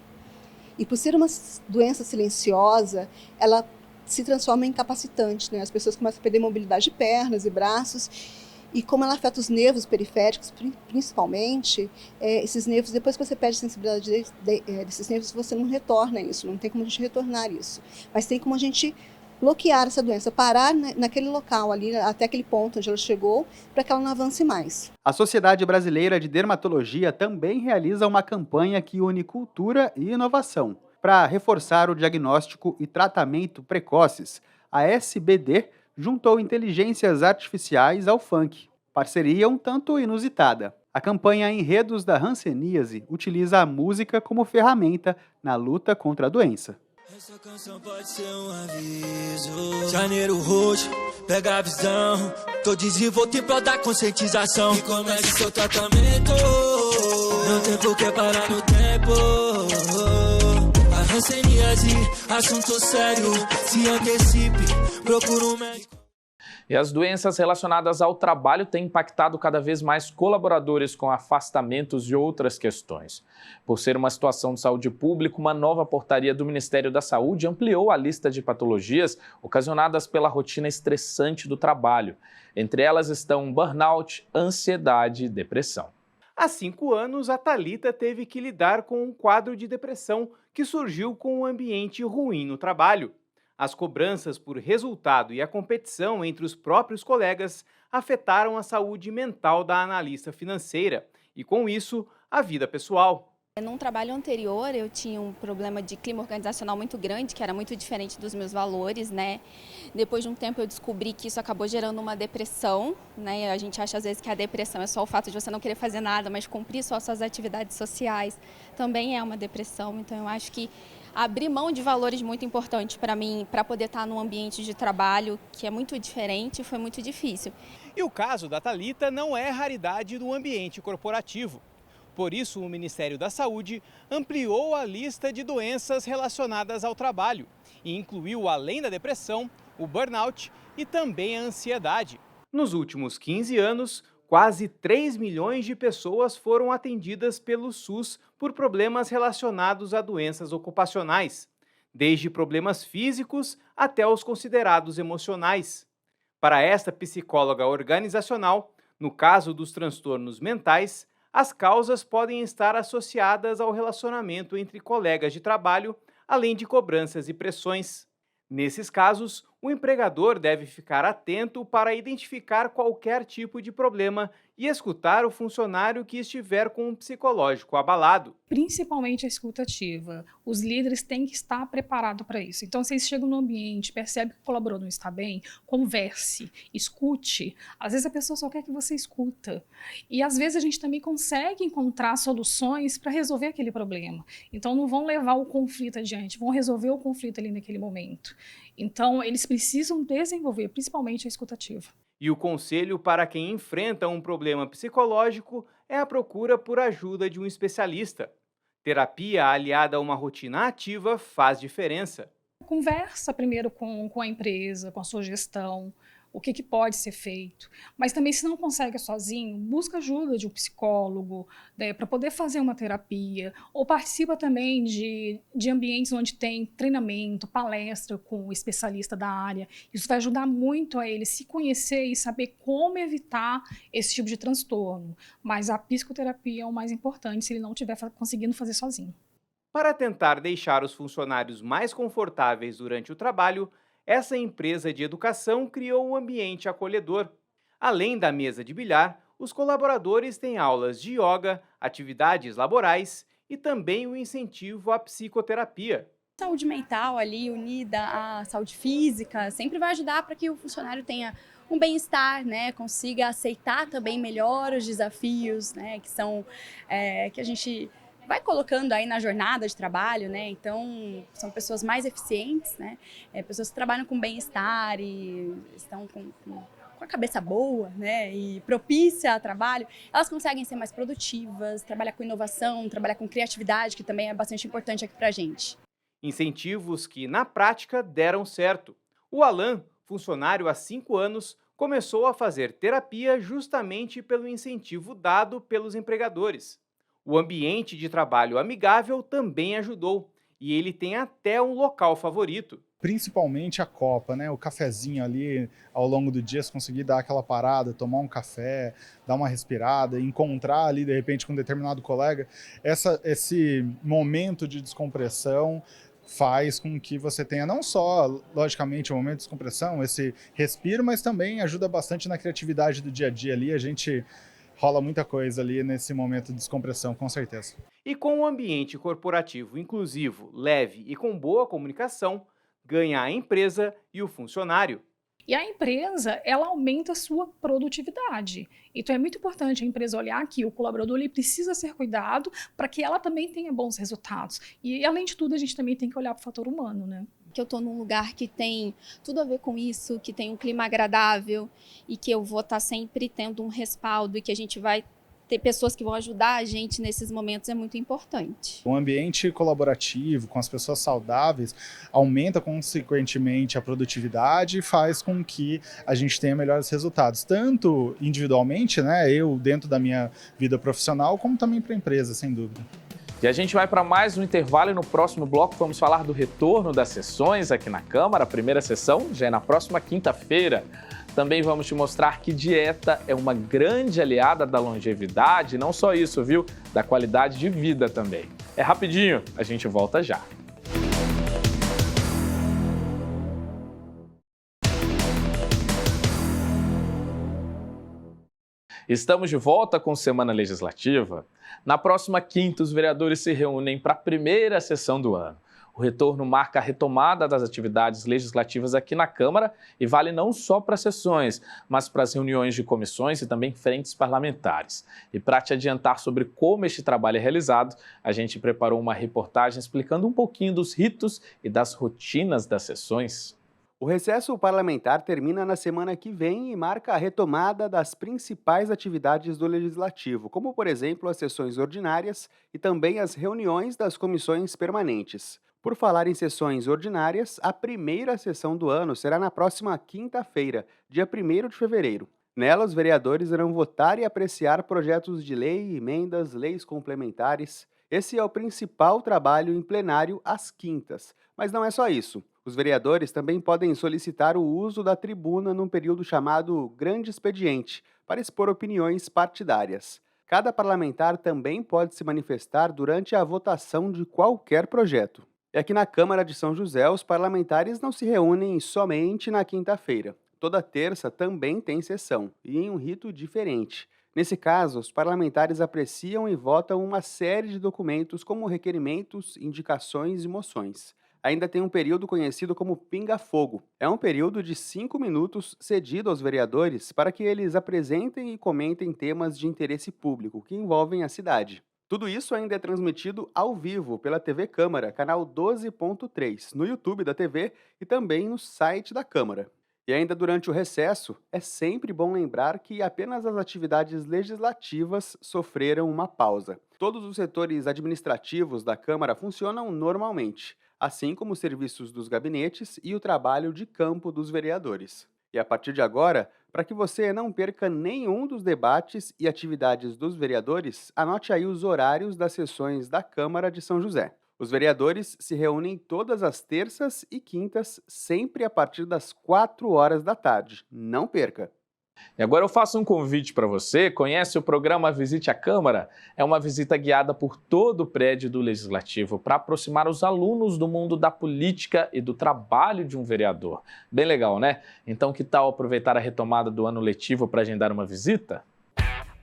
[SPEAKER 7] E por ser uma doença silenciosa, ela se transforma em incapacitante, As pessoas começam a perder mobilidade de pernas e braços. E como ela afeta os nervos periféricos, principalmente, esses nervos, depois que você perde a sensibilidade desses nervos, você não retorna isso, não tem como a gente retornar isso. Mas tem como a gente bloquear essa doença, parar naquele local ali, até aquele ponto onde ela chegou, para que ela não avance mais.
[SPEAKER 4] A Sociedade Brasileira de Dermatologia também realiza uma campanha que une cultura e inovação. Para reforçar o diagnóstico e tratamento precoces, a SBD juntou inteligências artificiais ao funk. Parceria um tanto inusitada. A campanha Enredos da Hanseníase utiliza a música como ferramenta na luta contra a doença.
[SPEAKER 8] Essa canção pode ser um aviso. Janeiro Roxo, pega a visão. Tô desenvolto em prol da conscientização. E comece seu tratamento. Não tem por que parar no tempo. A hanseníase, assunto sério. Se antecipe, procura um médico.
[SPEAKER 1] E as doenças relacionadas ao trabalho têm impactado cada vez mais colaboradores com afastamentos e outras questões. Por ser uma situação de saúde pública, uma nova portaria do Ministério da Saúde ampliou a lista de patologias ocasionadas pela rotina estressante do trabalho. Entre elas estão burnout, ansiedade e depressão.
[SPEAKER 9] Há 5 anos, a Thalita teve que lidar com um quadro de depressão que surgiu com um ambiente ruim no trabalho. As cobranças por resultado e a competição entre os próprios colegas afetaram a saúde mental da analista financeira e, com isso, a vida pessoal.
[SPEAKER 25] Num trabalho anterior, eu tinha um problema de clima organizacional muito grande, que era muito diferente dos meus valores, Depois de um tempo, eu descobri que isso acabou gerando uma depressão, A gente acha, às vezes, que a depressão é só o fato de você não querer fazer nada, mas cumprir só as suas atividades sociais também é uma depressão. Então, eu acho que abrir mão de valores muito importante para mim, para poder estar num ambiente de trabalho que é muito diferente, foi muito difícil.
[SPEAKER 9] E o caso da Thalita não é raridade no ambiente corporativo. Por isso, o Ministério da Saúde ampliou a lista de doenças relacionadas ao trabalho e incluiu, além da depressão, o burnout e também a ansiedade. Nos últimos 15 anos, quase 3 milhões de pessoas foram atendidas pelo SUS por problemas relacionados a doenças ocupacionais, desde problemas físicos até os considerados emocionais. Para esta psicóloga organizacional, no caso dos transtornos mentais, as causas podem estar associadas ao relacionamento entre colegas de trabalho, além de cobranças e pressões. Nesses casos, o empregador deve ficar atento para identificar qualquer tipo de problema e escutar o funcionário que estiver com um psicológico abalado.
[SPEAKER 11] Principalmente a escuta ativa. Os líderes têm que estar preparados para isso. Então, se eles chegam no ambiente, percebem que o colaborador não está bem, converse, escute. Às vezes a pessoa só quer que você escuta. E às vezes a gente também consegue encontrar soluções para resolver aquele problema. Então, não vão levar o conflito adiante, vão resolver o conflito ali naquele momento. Então, eles precisam desenvolver, principalmente a escuta ativa.
[SPEAKER 9] E o conselho para quem enfrenta um problema psicológico é a procura por ajuda de um especialista. Terapia aliada a uma rotina ativa faz diferença.
[SPEAKER 11] Conversa primeiro com a empresa, com a sua gestão, o que pode ser feito. Mas também, se não consegue sozinho, busca ajuda de um psicólogo, né, para poder fazer uma terapia, ou participa também de ambientes onde tem treinamento, palestra com o especialista da área. Isso vai ajudar muito a ele se conhecer e saber como evitar esse tipo de transtorno. Mas a psicoterapia é o mais importante se ele não estiver conseguindo fazer sozinho.
[SPEAKER 9] Para tentar deixar os funcionários mais confortáveis durante o trabalho, essa empresa de educação criou um ambiente acolhedor. Além da mesa de bilhar, os colaboradores têm aulas de yoga, atividades laborais e também o incentivo à psicoterapia.
[SPEAKER 12] Saúde mental ali unida à saúde física sempre vai ajudar para que o funcionário tenha um bem-estar, né, consiga aceitar também melhor os desafios, né, que são que a gente vai colocando aí na jornada de trabalho, né? Então, são pessoas mais eficientes, né? Pessoas que trabalham com bem-estar e estão com a cabeça boa, né? E propícia a trabalho, elas conseguem ser mais produtivas, trabalhar com inovação, trabalhar com criatividade, que também é bastante importante aqui pra gente.
[SPEAKER 9] Incentivos que, na prática, deram certo. O Alan, funcionário há 5 anos, começou a fazer terapia justamente pelo incentivo dado pelos empregadores. O ambiente de trabalho amigável também ajudou, e ele tem até um local favorito.
[SPEAKER 13] Principalmente a copa, né? O cafezinho ali ao longo do dia, se conseguir dar aquela parada, tomar um café, dar uma respirada, encontrar ali de repente com um determinado colega, esse momento de descompressão faz com que você tenha não só, logicamente, um momento de descompressão, esse respiro, mas também ajuda bastante na criatividade do dia a dia ali. A gente rola muita coisa ali nesse momento de descompressão, com certeza.
[SPEAKER 9] E com um ambiente corporativo inclusivo, leve e com boa comunicação, ganha a empresa e o funcionário.
[SPEAKER 11] E a empresa, ela aumenta a sua produtividade. Então é muito importante a empresa olhar que o colaborador ele precisa ser cuidado para que ela também tenha bons resultados. E além de tudo, a gente também tem que olhar para o fator humano, né?
[SPEAKER 25] Que eu estou num lugar que tem tudo a ver com isso, que tem um clima agradável e que eu vou estar sempre tendo um respaldo e que a gente vai ter pessoas que vão ajudar a gente nesses momentos é muito importante.
[SPEAKER 13] Um ambiente colaborativo, com as pessoas saudáveis, aumenta consequentemente a produtividade e faz com que a gente tenha melhores resultados, tanto individualmente, né, eu dentro da minha vida profissional, como também para a empresa, sem dúvida.
[SPEAKER 1] E a gente vai para mais um intervalo e no próximo bloco vamos falar do retorno das sessões aqui na Câmara. A primeira sessão já é na próxima quinta-feira. Também vamos te mostrar que dieta é uma grande aliada da longevidade, e não só isso, viu? Da qualidade de vida também. É rapidinho, a gente volta já. Estamos de volta com Semana Legislativa. Na próxima quinta, os vereadores se reúnem para a primeira sessão do ano. O retorno marca a retomada das atividades legislativas aqui na Câmara e vale não só para sessões, mas para as reuniões de comissões e também frentes parlamentares. E para te adiantar sobre como este trabalho é realizado, a gente preparou uma reportagem explicando um pouquinho dos ritos e das rotinas das sessões.
[SPEAKER 4] O recesso parlamentar termina na semana que vem e marca a retomada das principais atividades do Legislativo, como, por exemplo, as sessões ordinárias e também as reuniões das comissões permanentes. Por falar em sessões ordinárias, a primeira sessão do ano será na próxima quinta-feira, dia 1º de fevereiro. Nela, os vereadores irão votar e apreciar projetos de lei, emendas, leis complementares. Esse é o principal trabalho em plenário às quintas. Mas não é só isso. Os vereadores também podem solicitar o uso da tribuna num período chamado Grande Expediente, para expor opiniões partidárias. Cada parlamentar também pode se manifestar durante a votação de qualquer projeto. E aqui na Câmara de São José, os parlamentares não se reúnem somente na quinta-feira. Toda terça também tem sessão, e em um rito diferente. Nesse caso, os parlamentares apreciam e votam uma série de documentos como requerimentos, indicações e moções. Ainda tem um período conhecido como pinga-fogo. É um período de 5 minutos cedido aos vereadores para que eles apresentem e comentem temas de interesse público que envolvem a cidade. Tudo isso ainda é transmitido ao vivo pela TV Câmara, canal 12.3, no YouTube da TV e também no site da Câmara. E ainda durante o recesso, é sempre bom lembrar que apenas as atividades legislativas sofreram uma pausa. Todos os setores administrativos da Câmara funcionam normalmente, assim como os serviços dos gabinetes e o trabalho de campo dos vereadores. E a partir de agora, para que você não perca nenhum dos debates e atividades dos vereadores, anote aí os horários das sessões da Câmara de São José. Os vereadores se reúnem todas as terças e quintas, sempre a partir das 4 horas da tarde. Não perca!
[SPEAKER 1] E agora eu faço um convite para você. Conhece o programa Visite a Câmara? É uma visita guiada por todo o prédio do Legislativo para aproximar os alunos do mundo da política e do trabalho de um vereador. Bem legal, né? Então, que tal aproveitar a retomada do ano letivo para agendar uma visita?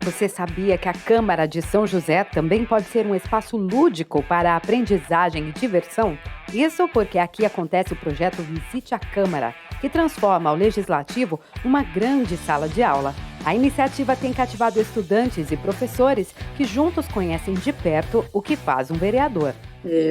[SPEAKER 10] Você sabia que a Câmara de São José também pode ser um espaço lúdico para a aprendizagem e diversão? Isso porque aqui acontece o projeto Visite a Câmara, que transforma o Legislativo numa grande sala de aula. A iniciativa tem cativado estudantes e professores que juntos conhecem de perto o que faz um vereador.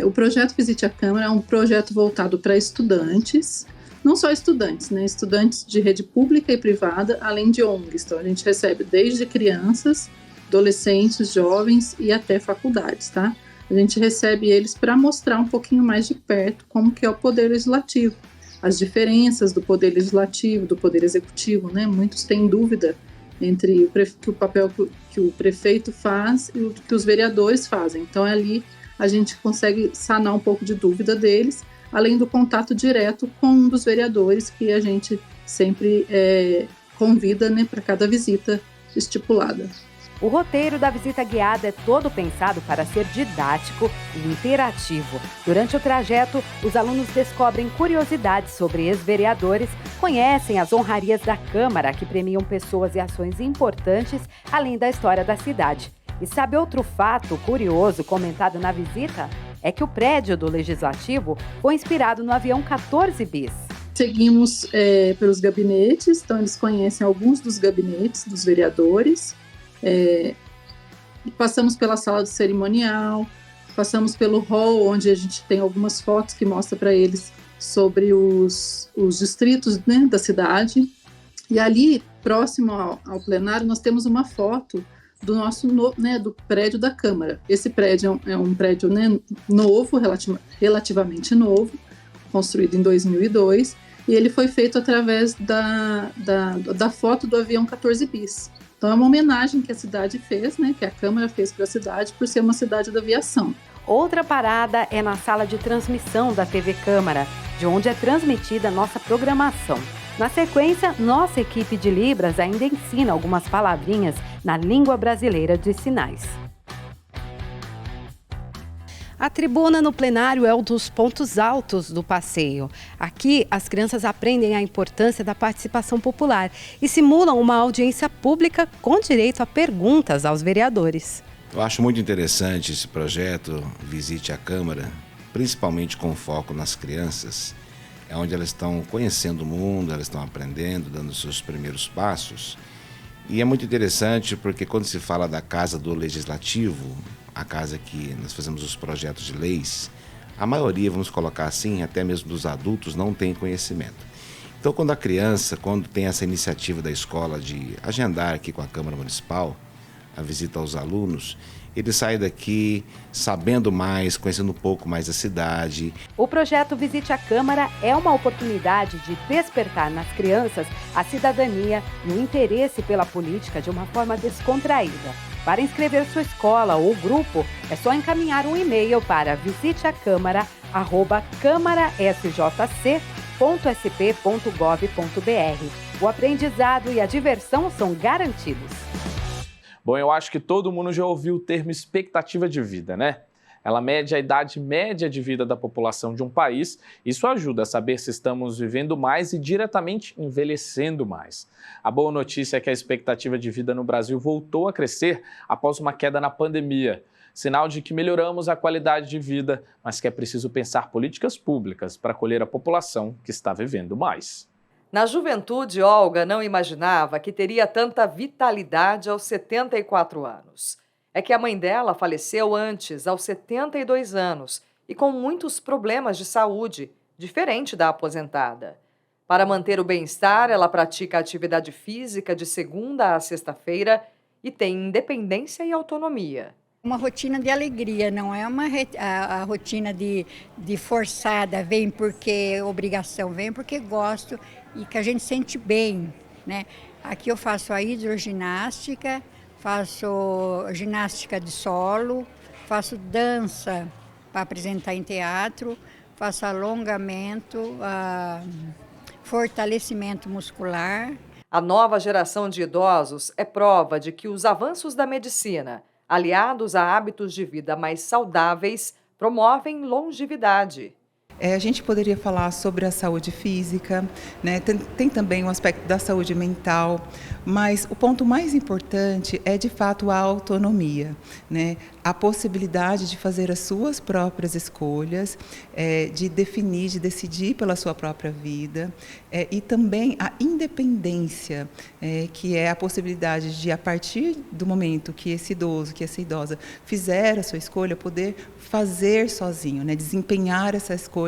[SPEAKER 14] O projeto Visite a Câmara é um projeto voltado para estudantes, não só estudantes, né? Estudantes de rede pública e privada, além de ONGs. Então, a gente recebe desde crianças, adolescentes, jovens e até faculdades, tá? A gente recebe eles para mostrar um pouquinho mais de perto como que é o poder legislativo, as diferenças do poder legislativo, do poder executivo, né? Muitos têm dúvida entre o papel que o prefeito faz e o que os vereadores fazem. Então, ali a gente consegue sanar um pouco de dúvida deles, além do contato direto com um dos vereadores que a gente sempre convida, né, para cada visita estipulada.
[SPEAKER 10] O roteiro da visita guiada é todo pensado para ser didático e interativo. Durante o trajeto, os alunos descobrem curiosidades sobre ex-vereadores, conhecem as honrarias da Câmara, que premiam pessoas e ações importantes, além da história da cidade. E sabe outro fato curioso comentado na visita? É que o prédio do Legislativo foi inspirado no avião 14 bis.
[SPEAKER 14] Seguimos pelos gabinetes, então eles conhecem alguns dos gabinetes dos vereadores. Passamos pela sala de cerimonial, passamos pelo hall, onde a gente tem algumas fotos que mostram para eles sobre os distritos, né, da cidade. E ali, próximo ao plenário, nós temos uma foto do nosso do prédio da Câmara. Esse prédio é um prédio, né, novo, relativamente novo, construído em 2002, e ele foi feito através da foto do avião 14 bis. Então é uma homenagem que a cidade fez, né, que a Câmara fez para a cidade, por ser uma cidade da aviação.
[SPEAKER 10] Outra parada é na sala de transmissão da TV Câmara, de onde é transmitida a nossa programação. Na sequência, nossa equipe de Libras ainda ensina algumas palavrinhas na língua brasileira de sinais. A tribuna no plenário é um dos pontos altos do passeio. Aqui, as crianças aprendem a importância da participação popular e simulam uma audiência pública com direito a perguntas aos vereadores.
[SPEAKER 15] Eu acho muito interessante esse projeto Visite a Câmara, principalmente com foco nas crianças. É onde elas estão conhecendo o mundo, elas estão aprendendo, dando seus primeiros passos. E é muito interessante porque quando se fala da Casa do Legislativo, a casa que nós fazemos os projetos de leis, a maioria, vamos colocar assim, até mesmo dos adultos, não tem conhecimento. Então, quando a criança, quando tem essa iniciativa da escola de agendar aqui com a Câmara Municipal a visita aos alunos, ele sai daqui sabendo mais, conhecendo um pouco mais da cidade.
[SPEAKER 10] O projeto Visite a Câmara é uma oportunidade de despertar nas crianças a cidadania e o interesse pela política de uma forma descontraída. Para inscrever sua escola ou grupo, é só encaminhar um e-mail para visiteacâmara@câmarasjc.sp.gov.br. O aprendizado e a diversão são garantidos.
[SPEAKER 1] Bom, eu acho que todo mundo já ouviu o termo expectativa de vida, né? Ela mede a idade média de vida da população de um país. Isso ajuda a saber se estamos vivendo mais e diretamente envelhecendo mais. A boa notícia é que a expectativa de vida no Brasil voltou a crescer após uma queda na pandemia. Sinal de que melhoramos a qualidade de vida, mas que é preciso pensar políticas públicas para acolher a população que está vivendo mais.
[SPEAKER 6] Na juventude, Olga não imaginava que teria tanta vitalidade aos 74 anos. É que a mãe dela faleceu antes, aos 72 anos, e com muitos problemas de saúde, diferente da aposentada. Para manter o bem-estar, ela pratica atividade física de segunda a sexta-feira e tem independência e autonomia.
[SPEAKER 16] Uma rotina de alegria, não é a rotina de forçada, vem porque obrigação, vem porque gosto e que a gente sente bem, né? Aqui eu faço a hidroginástica, faço ginástica de solo, faço dança para apresentar em teatro, faço alongamento, fortalecimento muscular.
[SPEAKER 6] A nova geração de idosos é prova de que os avanços da medicina, aliados a hábitos de vida mais saudáveis, promovem longevidade.
[SPEAKER 17] A gente poderia falar sobre a saúde física, né? Tem também o aspecto da saúde mental, mas o ponto mais importante é, de fato, a autonomia, né? A possibilidade de fazer as suas próprias escolhas, de definir, de decidir pela sua própria vida, e também a independência, que é a possibilidade de, a partir do momento que esse idoso, que essa idosa fizer a sua escolha, poder fazer sozinho, né? Desempenhar essa escolha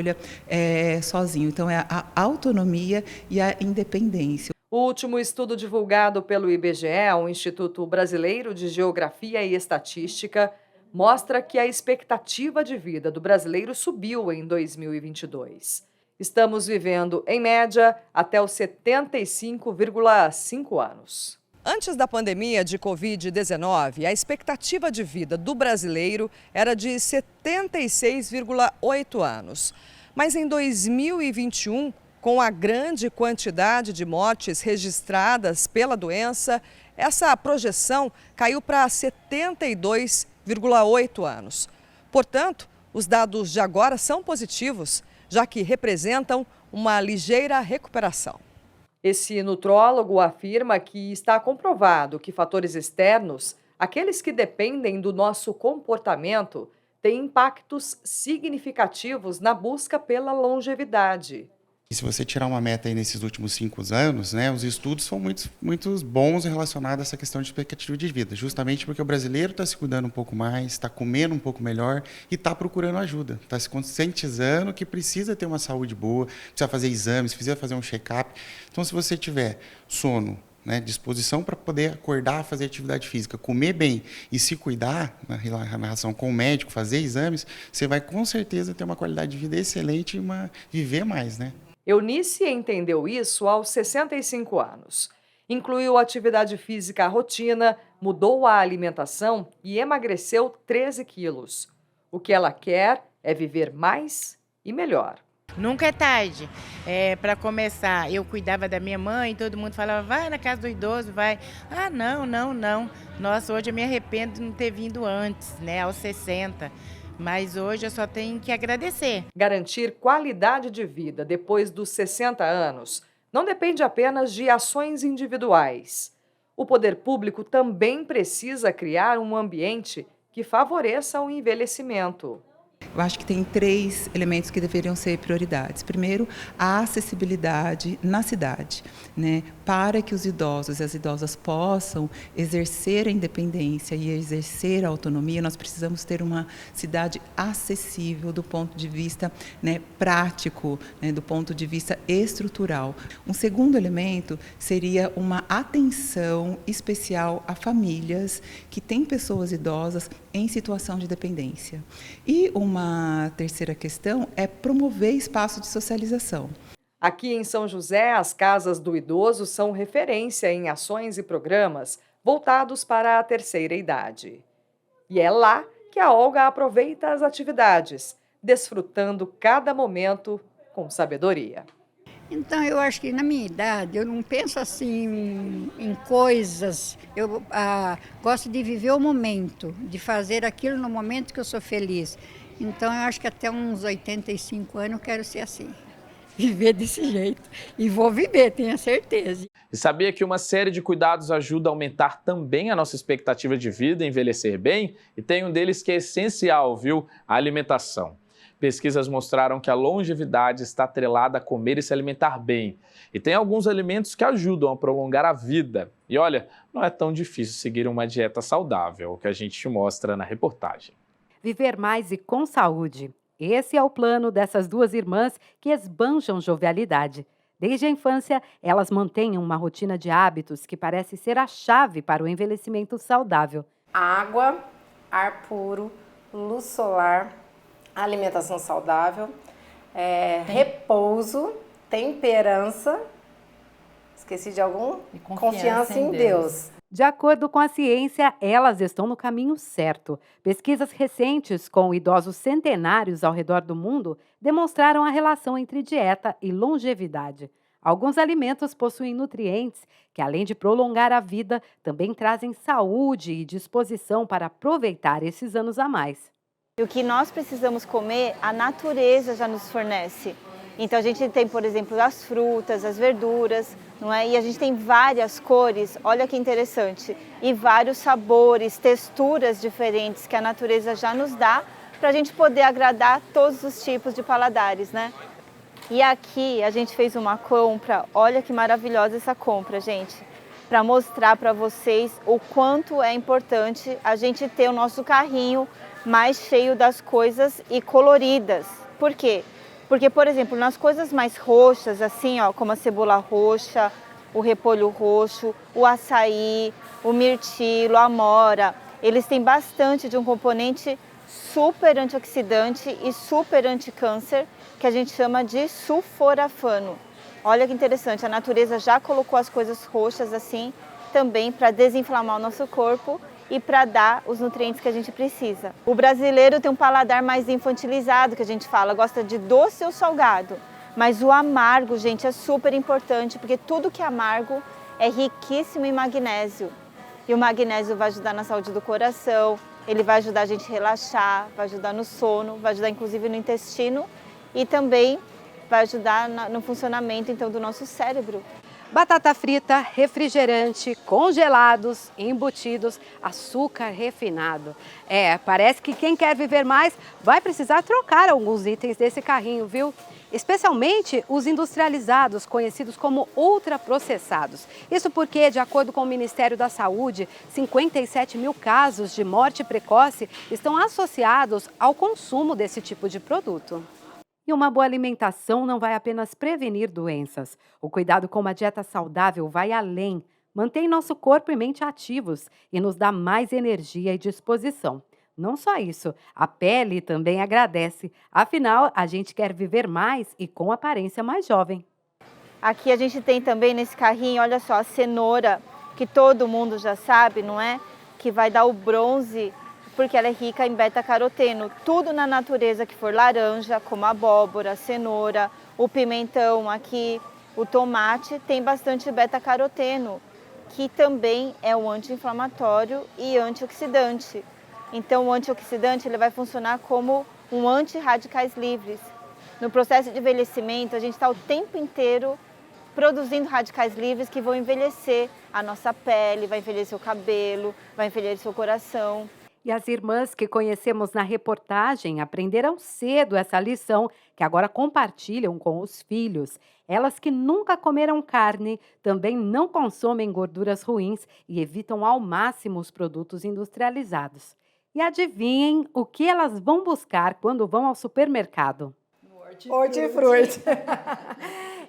[SPEAKER 17] sozinho. Então, é a autonomia e a independência.
[SPEAKER 6] O último estudo divulgado pelo IBGE, o Instituto Brasileiro de Geografia e Estatística, mostra que a expectativa de vida do brasileiro subiu em 2022. Estamos vivendo, em média, até os 75,5 anos. Antes da pandemia de Covid-19, a expectativa de vida do brasileiro era de 76,8 anos. Mas em 2021, com a grande quantidade de mortes registradas pela doença, essa projeção caiu para 72,8 anos. Portanto, os dados de agora são positivos, já que representam uma ligeira recuperação. Esse nutrólogo afirma que está comprovado que fatores externos, aqueles que dependem do nosso comportamento, têm impactos significativos na busca pela longevidade.
[SPEAKER 18] E se você tirar uma meta aí nesses últimos 5 anos, né, os estudos são muito bons relacionados a essa questão de expectativa de vida, justamente porque o brasileiro está se cuidando um pouco mais, está comendo um pouco melhor e está procurando ajuda, está se conscientizando que precisa ter uma saúde boa, precisa fazer exames, precisa fazer um check-up. Então, se você tiver sono, né, disposição para poder acordar, fazer atividade física, comer bem e se cuidar na relação com o médico, fazer exames, você vai com certeza ter uma qualidade de vida excelente e viver mais, né?
[SPEAKER 6] Eunice entendeu isso aos 65 anos. Incluiu atividade física à rotina, mudou a alimentação e emagreceu 13 quilos. O que ela quer é viver mais e melhor.
[SPEAKER 19] Nunca é tarde. Para começar, eu cuidava da minha mãe, todo mundo falava, vai na casa do idoso, vai. Ah, não. Nossa, hoje eu me arrependo de não ter vindo antes, né, aos 60. Mas hoje eu só tenho que agradecer.
[SPEAKER 6] Garantir qualidade de vida depois dos 60 anos não depende apenas de ações individuais. O poder público também precisa criar um ambiente que favoreça o envelhecimento.
[SPEAKER 17] Eu acho que tem 3 elementos que deveriam ser prioridades. Primeiro, a acessibilidade na cidade, né? Para que os idosos e as idosas possam exercer a independência e exercer a autonomia, nós precisamos ter uma cidade acessível do ponto de vista, né, prático, né, do ponto de vista estrutural. Um segundo elemento seria uma atenção especial a famílias que têm pessoas idosas em situação de dependência. E uma terceira questão é promover espaço de socialização.
[SPEAKER 6] Aqui em São José, as casas do idoso são referência em ações e programas voltados para a terceira idade. E é lá que a Olga aproveita as atividades, desfrutando cada momento com sabedoria.
[SPEAKER 16] Então, eu acho que na minha idade, eu não penso assim em coisas. Eu gosto de viver o momento, de fazer aquilo no momento que eu sou feliz. Então, eu acho que até uns 85 anos eu quero ser assim, viver desse jeito. E vou viver, tenho certeza.
[SPEAKER 1] E sabia que uma série de cuidados ajuda a aumentar também a nossa expectativa de vida e envelhecer bem? E tem um deles que é essencial, viu? A alimentação. Pesquisas mostraram que a longevidade está atrelada a comer e se alimentar bem. E tem alguns alimentos que ajudam a prolongar a vida. E olha, não é tão difícil seguir uma dieta saudável, o que a gente te mostra na reportagem.
[SPEAKER 10] Viver mais e com saúde. Esse é o plano dessas duas irmãs que esbanjam jovialidade. Desde a infância, elas mantêm uma rotina de hábitos que parece ser a chave para o envelhecimento saudável.
[SPEAKER 20] Água, ar puro, luz solar, alimentação saudável, repouso, temperança, esqueci de algum?
[SPEAKER 10] E
[SPEAKER 20] confiança em Deus.
[SPEAKER 10] De acordo com a ciência, elas estão no caminho certo. Pesquisas recentes com idosos centenários ao redor do mundo demonstraram a relação entre dieta e longevidade. Alguns alimentos possuem nutrientes que, além de prolongar a vida, também trazem saúde e disposição para aproveitar esses anos a mais.
[SPEAKER 21] E o que nós precisamos comer, a natureza já nos fornece. Então a gente tem, por exemplo, as frutas, as verduras, não é? E a gente tem várias cores, olha que interessante, e vários sabores, texturas diferentes que a natureza já nos dá para a gente poder agradar todos os tipos de paladares, né? E aqui a gente fez uma compra, olha que maravilhosa essa compra, gente, para mostrar para vocês o quanto é importante a gente ter o nosso carrinho mais cheio das coisas e coloridas. Por quê? Porque, por exemplo, nas coisas mais roxas, assim, ó, como a cebola roxa, o repolho roxo, o açaí, o mirtilo, a amora, eles têm bastante de um componente super antioxidante e super anticâncer, que a gente chama de sulforafano. Olha que interessante, a natureza já colocou as coisas roxas assim, também para desinflamar o nosso corpo e para dar os nutrientes que a gente precisa. O brasileiro tem um paladar mais infantilizado, que a gente fala, gosta de doce ou salgado. Mas o amargo, gente, é super importante, porque tudo que é amargo é riquíssimo em magnésio. E o magnésio vai ajudar na saúde do coração, ele vai ajudar a gente a relaxar, vai ajudar no sono, vai ajudar inclusive no intestino e também vai ajudar no funcionamento então do nosso cérebro.
[SPEAKER 10] Batata frita, refrigerante, congelados, embutidos, açúcar refinado. Parece que quem quer viver mais vai precisar trocar alguns itens desse carrinho, viu? Especialmente os industrializados, conhecidos como ultraprocessados. Isso porque, de acordo com o Ministério da Saúde, 57 mil casos de morte precoce estão associados ao consumo desse tipo de produto. E uma boa alimentação não vai apenas prevenir doenças. O cuidado com uma dieta saudável vai além. Mantém nosso corpo e mente ativos e nos dá mais energia e disposição. Não só isso, a pele também agradece. Afinal, a gente quer viver mais e com aparência mais jovem.
[SPEAKER 21] Aqui a gente tem também nesse carrinho, olha só, a cenoura, que todo mundo já sabe, não é? Que vai dar o bronze, porque ela é rica em beta-caroteno. Tudo na natureza que for laranja, como a abóbora, a cenoura, o pimentão aqui, o tomate, tem bastante beta-caroteno, que também é um anti-inflamatório e antioxidante. Então o antioxidante ele vai funcionar como um anti-radicais livres. No processo de envelhecimento, a gente está o tempo inteiro produzindo radicais livres que vão envelhecer a nossa pele, vai envelhecer o cabelo, vai envelhecer o coração.
[SPEAKER 10] E as irmãs que conhecemos na reportagem aprenderam cedo essa lição que agora compartilham com os filhos. Elas que nunca comeram carne, também não consomem gorduras ruins e evitam ao máximo os produtos industrializados. E adivinhem o que elas vão buscar quando vão ao supermercado?
[SPEAKER 20] Hortifruti.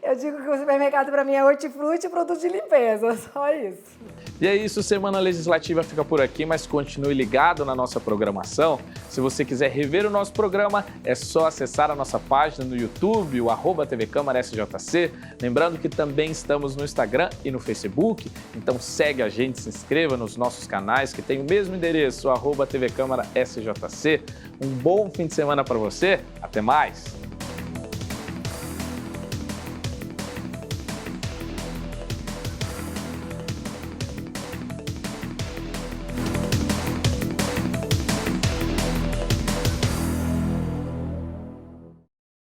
[SPEAKER 20] Eu digo que o supermercado para mim é hortifruti e produto de limpeza, só isso.
[SPEAKER 1] E é isso, Semana Legislativa fica por aqui, mas continue ligado na nossa programação. Se você quiser rever o nosso programa, é só acessar a nossa página no YouTube, o @TV Câmara SJC. Lembrando que também estamos no Instagram e no Facebook, então segue a gente, se inscreva nos nossos canais que tem o mesmo endereço, @TV Câmara SJC. Um bom fim de semana para você, até mais!